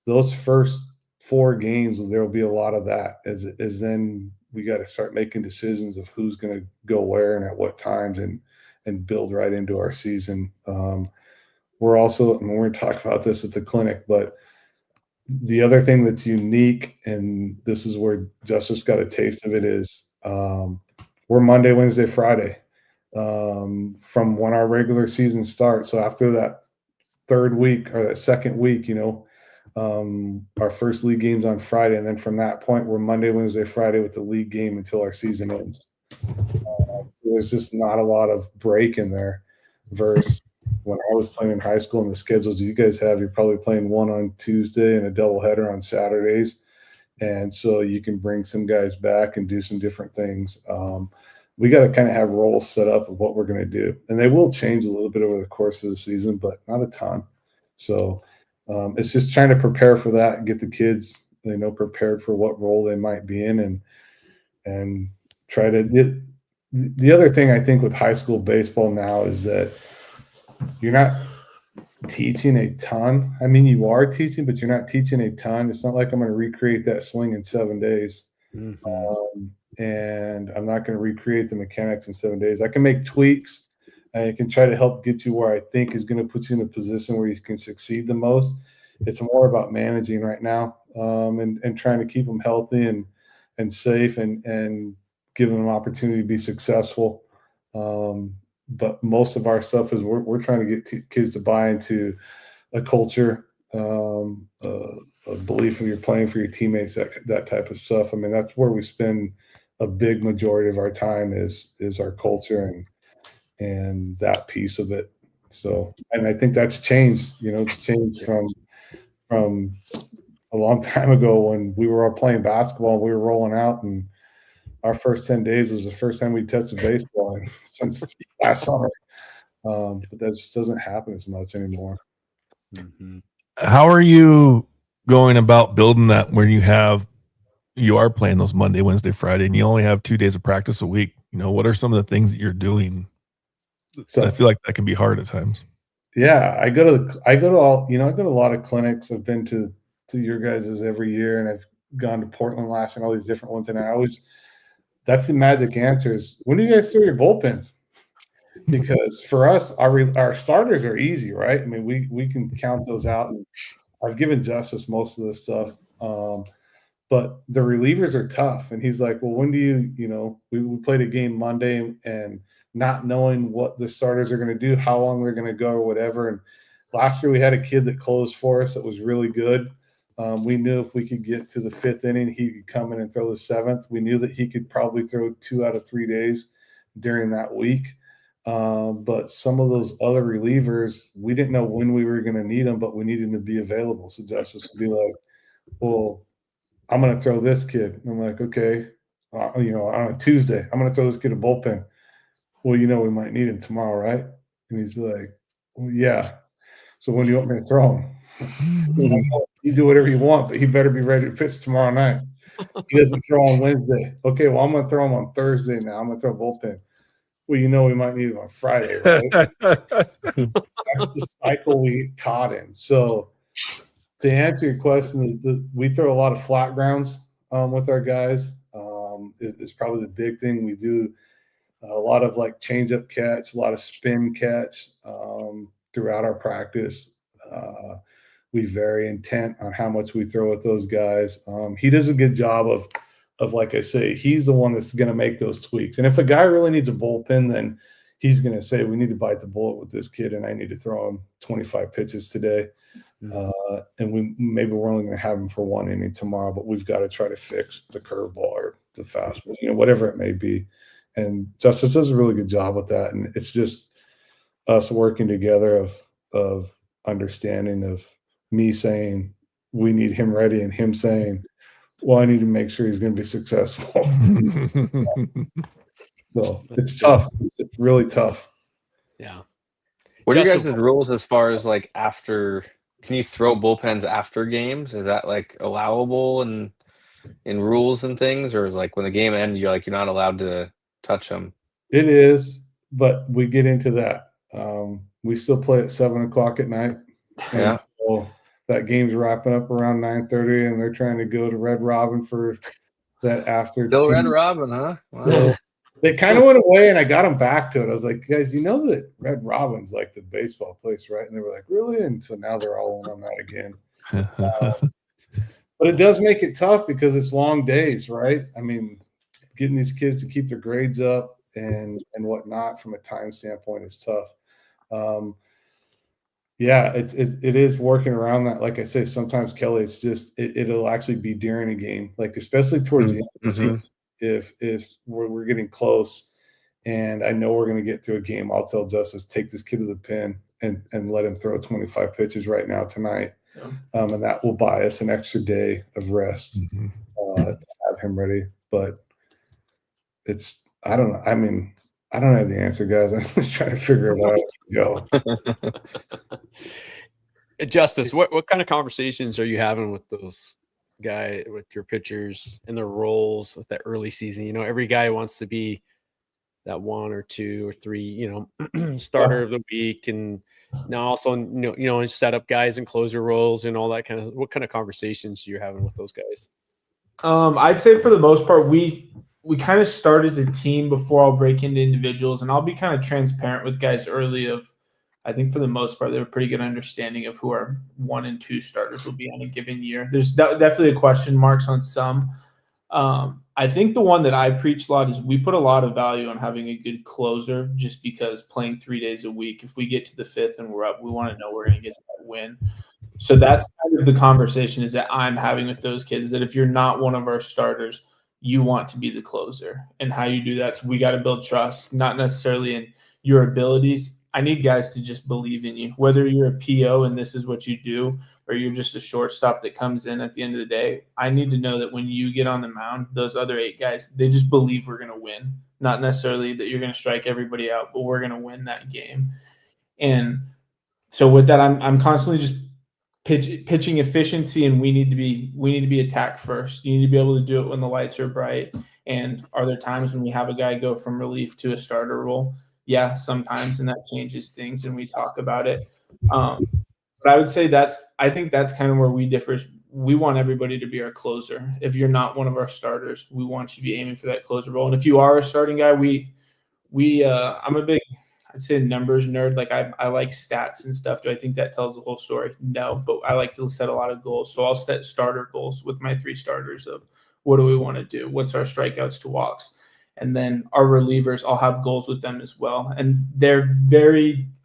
those first 4 games, there will be a lot of that as then we got to start making decisions of who's going to go where and at what times and build right into our season. We're also, and we're going to talk about this at the clinic, but the other thing that's unique, and this is where Justice got a taste of it, is we're Monday, Wednesday, Friday from when our regular season starts. So after that 3rd week or that 2nd week, our first league game's on Friday. And then from that point, we're Monday, Wednesday, Friday with the league game until our season ends. So there's just not a lot of break in there versus when I was playing in high school and the schedules you guys have, you're probably playing one on Tuesday and a doubleheader on Saturdays. And so you can bring some guys back and do some different things. We got to kind of have roles set up of what we're going to do. And they will change a little bit over the course of the season, but not a ton. So it's just trying to prepare for that and get the kids, prepared for what role they might be in and try to – the other thing I think with high school baseball now is that you're not teaching a ton. I mean, you are teaching, but you're not teaching a ton. It's not like I'm going to recreate that swing in 7 days. And I'm not going to recreate the mechanics in 7 days. I can make tweaks. I can try to help get you where I think is going to put you in a position where you can succeed the most. It's more about managing right now and trying to keep them healthy and safe and give them an opportunity to be successful. But most of our stuff is we're trying to get kids to buy into a culture, a belief of you're playing for your teammates, that type of stuff. I mean, that's where we spend a big majority of our time is our culture and that piece of it. So, and I think that's changed. It's changed from a long time ago when we were all playing basketball. We were rolling out, and our first 10 days was the first time we touched a baseball since last summer. But that just doesn't happen as much anymore. Mm-hmm. How are you going about building that when you are playing those Monday, Wednesday, Friday, and you only have 2 days of practice a week? What are some of the things that you're doing? So I feel like that can be hard at times. yeah, I go to a lot of clinics. I've been to your guys's every year, and I've gone to Portland last and all these different ones. And that's the magic answer is, when do you guys throw your bullpens? Because for us, our starters are easy, right? I mean, we can count those out, and I've given Justice most of this stuff. But the relievers are tough. And he's like, well, when do we played a game Monday, and not knowing what the starters are going to do, how long they're going to go or whatever. And last year we had a kid that closed for us that was really good. We knew if we could get to the 5th inning, he could come in and throw the 7th. We knew that he could probably throw 2 out of 3 days during that week. But some of those other relievers, we didn't know when we were going to need them, but we needed to be available. So Justice would be like, well, I'm going to throw this kid. And I'm like, okay, on a Tuesday, I'm going to throw this kid a bullpen. Well, we might need him tomorrow, right? And he's like, well, yeah. So when do you want me to throw him? You do whatever you want, but he better be ready to pitch tomorrow night. He doesn't throw on Wednesday. Okay, well, I'm going to throw him on Thursday now. I'm going to throw a bullpen. Well, we might need him on Friday, right? That's the cycle we caught in. So to answer your question, we throw a lot of flat grounds with our guys. Is probably the big thing. We do a lot of like change-up catch, a lot of spin catch throughout our practice. We vary intent on how much we throw at those guys. He does a good job of like I say, he's the one that's going to make those tweaks. And if a guy really needs a bullpen, then he's going to say, we need to bite the bullet with this kid, and I need to throw him 25 pitches today. And we're only going to have him for 1 inning tomorrow, but we've got to try to fix the curveball or the fastball, whatever it may be. And Justice does a really good job with that. And it's just us working together of understanding, of me saying we need him ready, and him saying, well, I need to make sure he's going to be successful. So it's tough. It's really tough. Yeah. What are you guys' rules as far as like after? Can you throw bullpens after games? Is that like allowable in rules and things, or is like when the game ends, you're not allowed to touch them? It is, but we get into that. We still play at 7:00 at night. Yeah. And so that game's wrapping up around 9:30, and they're trying to go to Red Robin for that after. Still Red Robin, huh? Wow. So they kind of went away, and I got them back to it. I was like, guys, you know that Red Robin's like the baseball place, right? And they were like, really? And so now they're all in on that again. But it does make it tough because it's long days, right? I mean, getting these kids to keep their grades up and whatnot from a time standpoint is tough. Yeah, it is working around that. Like I say, sometimes, Kelly, it's just it'll actually be during a game, like especially towards the end of the season. If we're getting close and I know we're going to get through a game, I'll tell Justice, take this kid to the pen and let him throw 25 pitches right now tonight. And that will buy us an extra day of rest to have him ready. But I don't know. I mean, I don't have the answer, guys. I'm just trying to figure it out as we go. Justice, what kind of conversations are you having with those guys, with your pitchers and their roles with that early season? Every guy wants to be that 1 or 2 or 3, starter of the week, and now also, and set up guys and closer roles and all that kind of. What kind of conversations are you having with those guys? I'd say for the most part, we kind of start as a team before I'll break into individuals, and I'll be kind of transparent with guys early. I think for the most part, they have a pretty good understanding of who our 1 and 2 starters will be on a given year. There's definitely a question marks on some. I think the one that I preach a lot is we put a lot of value on having a good closer, just because playing 3 days a week, if we get to the 5th and we're up, we want to know we're going to get that win. So that's kind of the conversation is that I'm having with those kids, that if you're not one of our starters, you want to be the closer. And how you do that, so we got to build trust, not necessarily in your abilities. I need guys to just believe in you, whether you're a PO and this is what you do, or you're just a shortstop that comes in at the end of the day. I need to know that when you get on the mound, those other 8 guys, they just believe we're going to win. Not necessarily that you're going to strike everybody out, but we're going to win that game. And So with that, I'm constantly just pitching efficiency, and we need to be attacked first. You need to be able to do it when the lights are bright. And are there times when we have a guy go from relief to a starter role? Yeah, sometimes, and that changes things, and we talk about it. But I would say I think that's kind of where we differ. We want everybody to be our closer. If you're not one of our starters, we want you to be aiming for that closer role. And if you are a starting guy, I'm a big, I'd say, numbers nerd. Like I like stats and stuff. Do I think that tells the whole story? No, but I like to set a lot of goals. So I'll set starter goals with my 3 starters of what do we want to do? What's our strikeouts to walks? And then our relievers, I'll have goals with them as well. And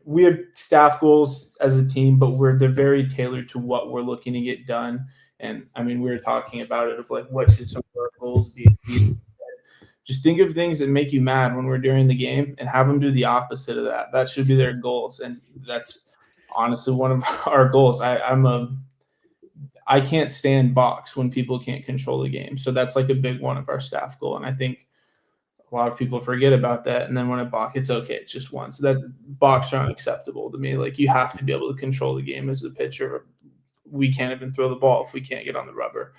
we have staff goals as a team, but they're very tailored to what we're looking to get done. And I mean, we were talking about it of like, what should some of our goals be? Just think of things that make you mad when we're during the game and have them do the opposite of that. That should be their goals. And that's honestly one of our goals. I can't stand box when people can't control the game. So that's like a big one of our staff goal. And I think a lot of people forget about that. And then when it box, it's okay. It's just one. So that box are unacceptable to me. Like, you have to be able to control the game as a pitcher. We can't even throw the ball if we can't get on the rubber.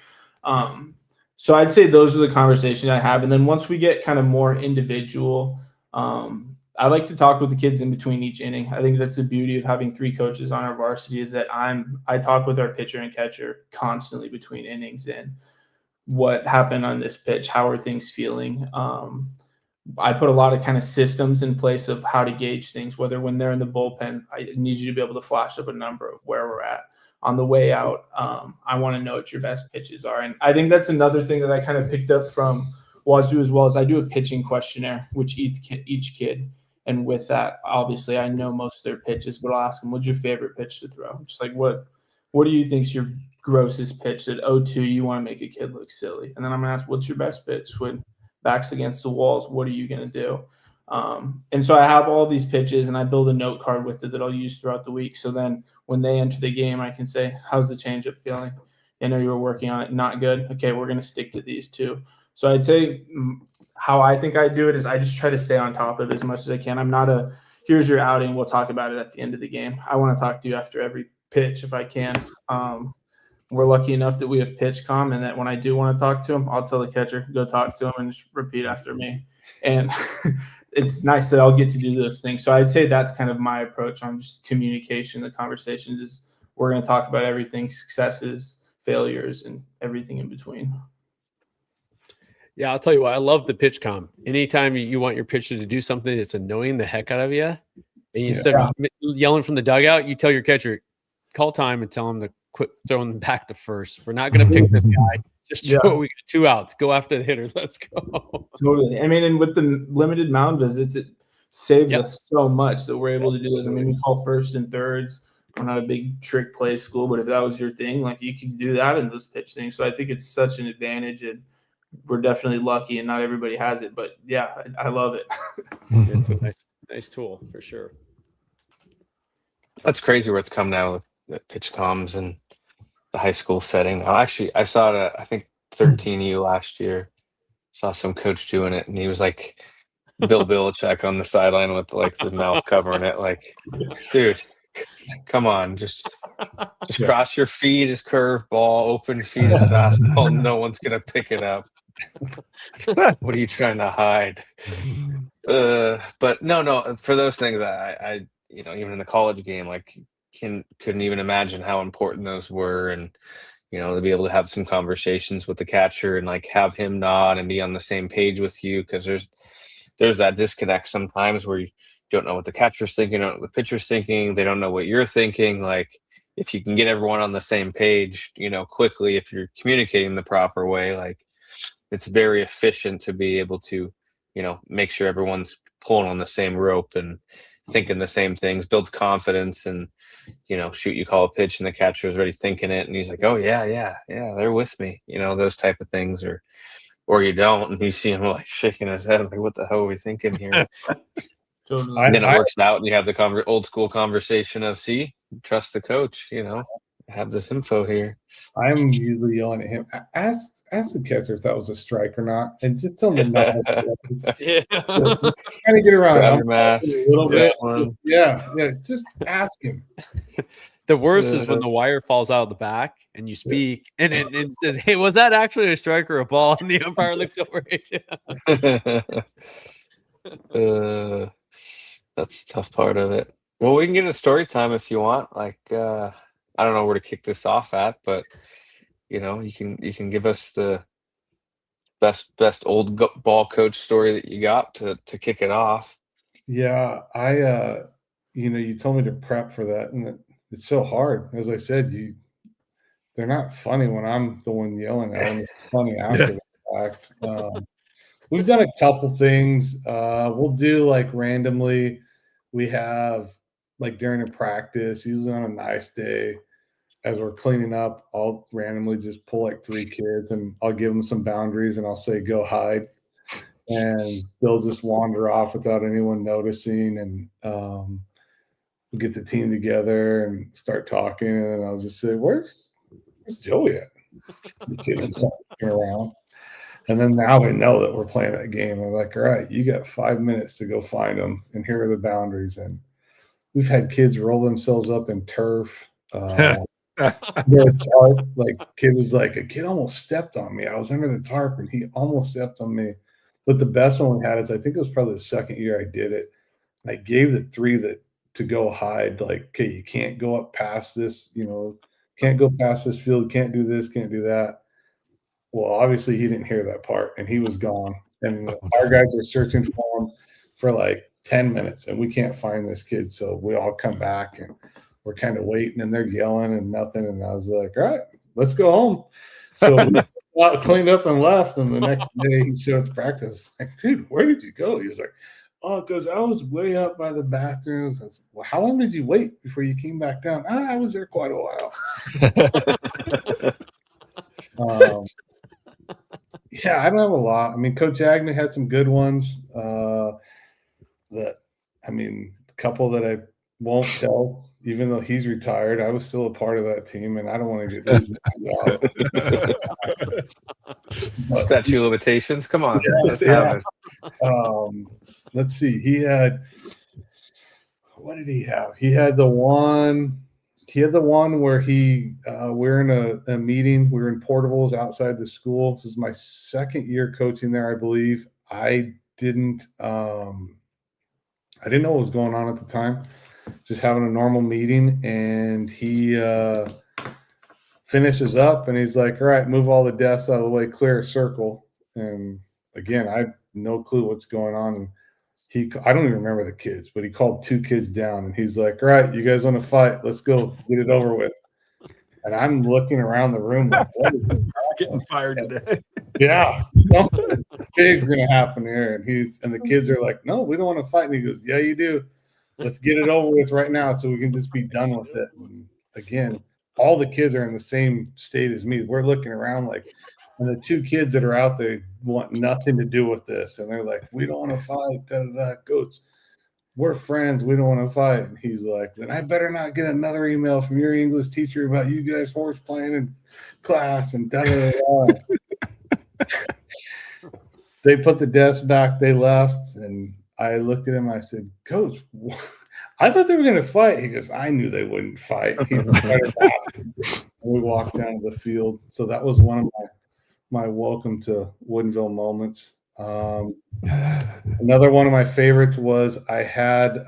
So I'd say those are the conversations I have. And then once we get kind of more individual, I like to talk with the kids in between each inning. I think that's the beauty of having 3 coaches on our varsity, is that I talk with our pitcher and catcher constantly between innings and what happened on this pitch, how are things feeling. I put a lot of kind of systems in place of how to gauge things, whether when they're in the bullpen, I need you to be able to flash up a number of where we're at. On the way out, I want to know what your best pitches are. And I think that's another thing that I kind of picked up from Wazoo as well, as I do a pitching questionnaire, which each kid. And with that, obviously, I know most of their pitches, but I'll ask them, what's your favorite pitch to throw? Just like, what do you think's your grossest pitch at 0-2 you want to make a kid look silly? And then I'm going to ask, what's your best pitch when back's against the walls? What are you going to do? And so I have all these pitches, and I build a note card with it that I'll use throughout the week. So then when they enter the game, I can say, how's the changeup feeling? I know you were working on it. Not good. Okay, we're going to stick to these 2. So I'd say how I think I do it is I just try to stay on top of it as much as I can. I'm not here's your outing, we'll talk about it at the end of the game. I want to talk to you after every pitch if I can. We're lucky enough that we have pitch comm, and that when I do want to talk to him, I'll tell the catcher, go talk to him and just repeat after me. And it's nice that I'll get to do those things. So I'd say that's kind of my approach on just communication. The conversations is we're going to talk about everything, successes, failures, and everything in between. Yeah, I'll tell you what, I love the pitch comm. Anytime you want your pitcher to do something that's annoying the heck out of you, and instead of yelling from the dugout, you tell your catcher, call time and tell him to quit throwing them back to first. We're not going to pick this guy. Just throw, we got 2 outs. Go after the hitter. Let's go. Totally. I mean, and with the limited mound visits, it saves us so much that we're able to do this. I mean, we call first and thirds. We're not a big trick play school, but if that was your thing, like, you can do that in those pitch things. So I think it's such an advantage, and we're definitely lucky, and not everybody has it. But yeah, I love it. It's a nice tool for sure. That's crazy where it's come now with the pitch comms and the high school setting. Now, actually, I saw it at, I think, 13U last year. Saw some coach doing it, and he was like Bill Belichick on the sideline with like the mouth covering it. Like, dude, come on, just cross your feet as curve ball, open feet as fastball. No one's gonna pick it up. What are you trying to hide? But no. For those things, I even in the college game, like, couldn't even imagine how important those were, and to be able to have some conversations with the catcher and like have him nod and be on the same page with you, because there's that disconnect sometimes where you don't know what the catcher's thinking, don't know what the pitcher's thinking, they don't know what you're thinking. Like, if you can get everyone on the same page, quickly, if you're communicating the proper way, like, it's very efficient to be able to, make sure everyone's pulling on the same rope and thinking the same things, builds confidence. And, you call a pitch and the catcher is already thinking it, and he's like, oh yeah, they're with me, those type of things, or you don't, and you see him like shaking his head like, what the hell are we thinking here? And then it works out, and you have the old school conversation of, see, trust the coach, have this info here. I'm usually yelling at him. Ask the catcher if that was a strike or not, and just tell him to not. Yeah. Trying to get around. Grab I'm your mask. a little This bit. one. Just ask him. The worst is when the wire falls out of the back and you speak and it says, "Hey, was that actually a strike or a ball?" And the umpire looks over at you. That's the tough part of it. Well, we can get into story time if you want. Like, I don't know where to kick this off at, but you can give us the best old ball coach story that you got to kick it off. Yeah, you told me to prep for that, and it's so hard. As I said, they're not funny when I'm the one yelling at them. It's funny after the fact. We've done a couple things. We'll do like randomly. We have like during a practice, usually on a nice day, as we're cleaning up, I'll randomly just pull like 3 kids and I'll give them some boundaries and I'll say, go hide. And they'll just wander off without anyone noticing. And we'll get the team together and start talking. And then I'll just say, where's Joey at? The kids just start looking around. And then now we know that we're playing that game. I'm like, all right, you got 5 minutes to go find them. And here are the boundaries. And we've had kids roll themselves up in turf. Tarp, like kid was like, a kid almost stepped on me. I was under the tarp and he almost stepped on me. But the best one we had is I think it was probably the second year I did it. I gave the 3 to go hide, like, okay, you can't go up past this, can't go past this field, can't do this, can't do that. Well, obviously he didn't hear that part and he was gone. And our guys are searching for him for like 10 minutes and we can't find this kid. So we all come back and we're kind of waiting and they're yelling and nothing. And I was like, all right, let's go home. So we cleaned up and left. And the next day he showed up to practice. Like, dude, where did you go? He was like, oh, because I was way up by the bathrooms. I was like, well, how long did you wait before you came back down? I was there quite a while. Yeah, I don't have a lot. I mean, Coach Agnew had some good ones. A couple that I won't tell, even though he's retired. I was still a part of that team, and I don't want to get Statute of limitations. Come on. Let's see. What did he have? He had the one where we're in a meeting. We were in portables outside the school. This is my second year coaching there, I believe. I didn't know what was going on at the time. Just having a normal meeting, and he finishes up, and he's like, all right, move all the desks out of the way, clear a circle. And again, I have no clue what's going on. And I don't even remember the kids, but he called 2 kids down and he's like, all right, you guys want to fight? Let's go get it over with. And I'm looking around the room like, what is getting fired today? Yeah, something big's going to happen here. And the kids are like, no, we don't want to fight. And he goes, yeah, you do. Let's get it over with right now so we can just be done with it. And again, all the kids are in the same state as me. We're looking around like, and the 2 kids that are out there want nothing to do with this. And they're like, we don't want to fight. Coach, we're friends. We don't want to fight. And he's like, then I better not get another email from your English teacher about you guys horse playing in class and da-da-da-da. They put the desk back. They left. And I looked at him. I said, Coach, I thought they were going to fight. He goes, I knew they wouldn't fight. We walked down to the field. So that was one of my welcome to Woodinville moments. Another one of my favorites was I had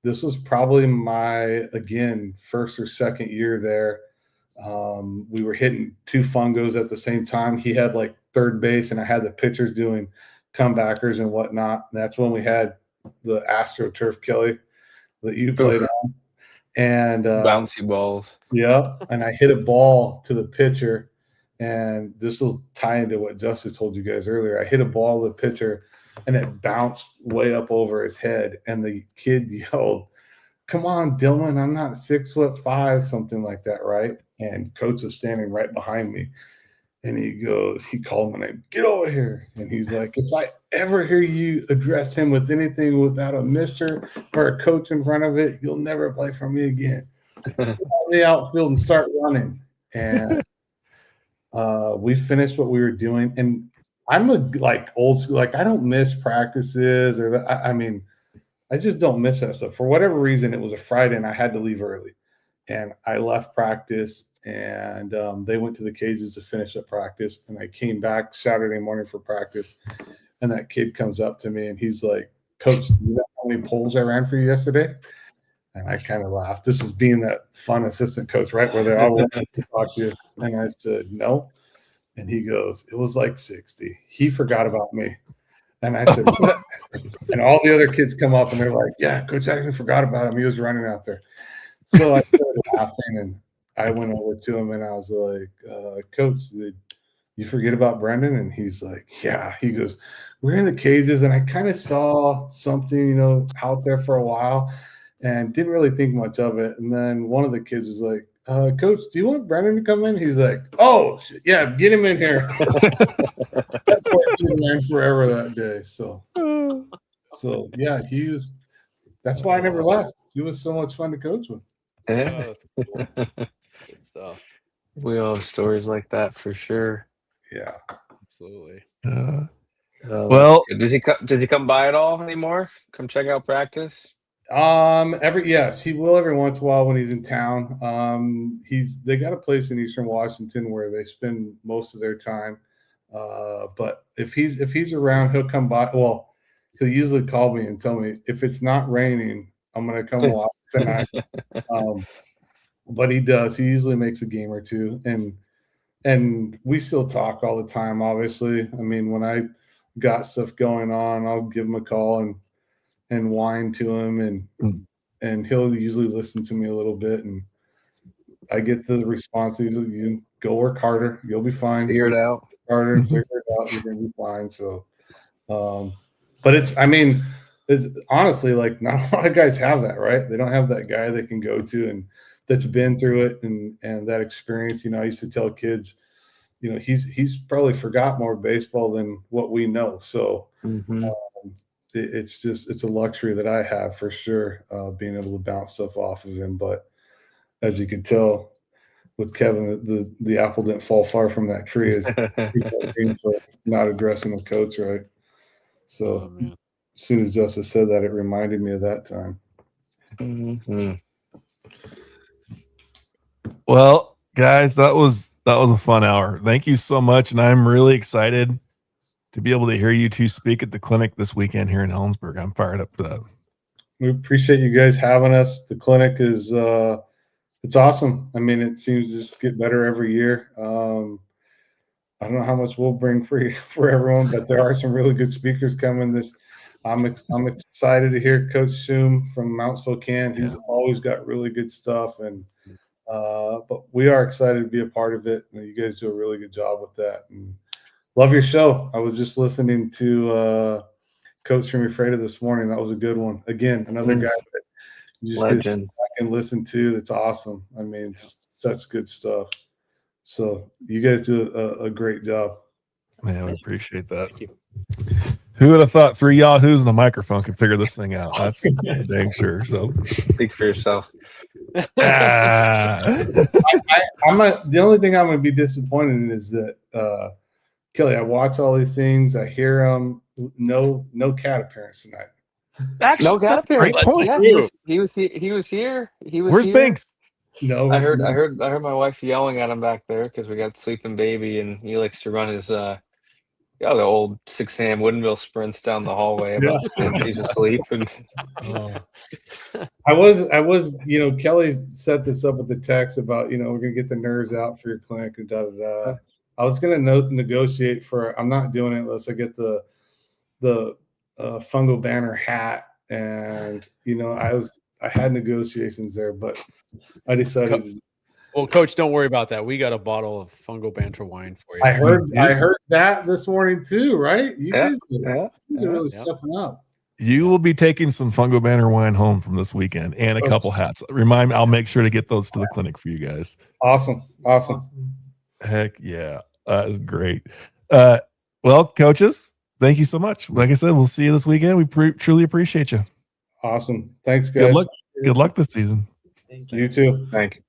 this was probably my, again, first or second year there. We were hitting 2 fungos at the same time. He had like third base and I had the pitchers doing comebackers and whatnot. And that's when we had the AstroTurf, Kelly, that you played on. And bouncy balls. Yeah. And I hit a ball to the pitcher. And this will tie into what Justice told you guys earlier. I hit a ball to the pitcher, and it bounced way up over his head. And the kid yelled, come on, Dillman, I'm not 6'5", something like that, right? And Coach was standing right behind me. And he called my name, get over here. And he's like, if I ever hear you address him with anything without a mister or a coach in front of it, you'll never play for me again. the outfield and start running. And we finished what we were doing. And I'm old school. Like, I don't miss practices I mean, I just don't miss that stuff. For whatever reason, it was a Friday and I had to leave early. And I left practice and they went to the cages to finish up practice. And I came back Saturday morning for practice. And that kid comes up to me and he's like, "Coach, do you know how many polls I ran for you yesterday?" And I kind of laughed. This is being that fun assistant coach, right? Where they're all wanting to talk to you. And I said, "No." And he goes, "It was like 60. He forgot about me." And I said, "What?" And all the other kids come up and they're like, "Yeah, Coach actually forgot about him. He was running out there." So I started laughing and I went over to him and I was like, "Coach, did you forget about Brendan?" And he's like, "Yeah." He goes, "We're in the cages and I kind of saw something, out there for a while and didn't really think much of it." And then one of the kids was like, "Coach, do you want Brendan to come in?" He's like, "Oh, shit, yeah, get him in here." That's what he ran forever that day. So yeah, that's why I never left. He was so much fun to coach with. Yeah. Oh, that's cool. Good stuff. We all have stories like that for sure. Yeah. Absolutely. Well, did he come by at all anymore? Come check out practice? Yes, he will every once in a while when he's in town. They got a place in Eastern Washington where they spend most of their time. But if he's around, he'll come by. Well, he'll usually call me and tell me if it's not raining, I'm gonna come watch tonight. But he does. He usually makes a game or two, and we still talk all the time. Obviously, I mean, when I got stuff going on, I'll give him a call and whine to him, and he'll usually listen to me a little bit, and I get the response: "You go work harder, you'll be fine. Figure it out. Harder, figure it out. You're gonna be fine." So, but it's honestly like not a lot of guys have that, right? They don't have that guy they can go to and that's been through it and that experience. I used to tell kids, he's probably forgot more baseball than what we know. So it's a luxury that I have for sure, being able to bounce stuff off of him. But as you can tell with Kevin, the apple didn't fall far from that tree. Is not addressing the coach, right? So as soon as Justice said that, it reminded me of that time. Mm-hmm. Well, guys, that was a fun hour. Thank you so much, and I'm really excited to be able to hear you two speak at the clinic this weekend here in Ellensburg. I'm fired up for that. We appreciate you guys having us. The clinic is it's awesome. I mean, it seems to just get better every year. I don't know how much we'll bring for everyone, but there are some really good speakers coming. I'm excited to hear Coach Shum from Mount Spokane. He's always got really good stuff, and but we are excited to be a part of it. And you guys do a really good job with that. And love your show. I was just listening to Coach from Ephrata this morning. That was a good one. Again, another guy that you just get to sit back and listen to. That's awesome. I mean, it's such good stuff. So you guys do a great job. Man, we appreciate that. Thank you. Who would have thought 3 yahoos and a microphone could figure this thing out? That's dang sure. So speak for yourself. The only thing I'm going to be disappointed in is that Kelly, I watch all these things, I hear them. No cat appearance tonight. Actually, no cat appearance. Great point. Yeah, he was here. Where's here. Binks? No, I heard my wife yelling at him back there because we got sleeping baby, and he likes to run his the old 6 a.m. Woodinville sprints down the hallway about he's asleep. And I was Kelly set this up with the text about we're gonna get the nerves out for your clinic and da da da. I was gonna negotiate for. I'm not doing it unless I get the fungal banner hat, and I had negotiations there, but I decided. Well, Coach, don't worry about that. We got a bottle of fungal banter wine for you. I heard that this morning too, right? You guys are really stepping up. You will be taking some fungal banner wine home from this weekend and a couple hats. Remind me, I'll make sure to get those to the clinic for you guys. Awesome. Heck yeah, that is great. Well, coaches, thank you so much. Like I said, we'll see you this weekend. We truly appreciate you. Awesome. Thanks, guys. Good luck this season. You too. Thank you.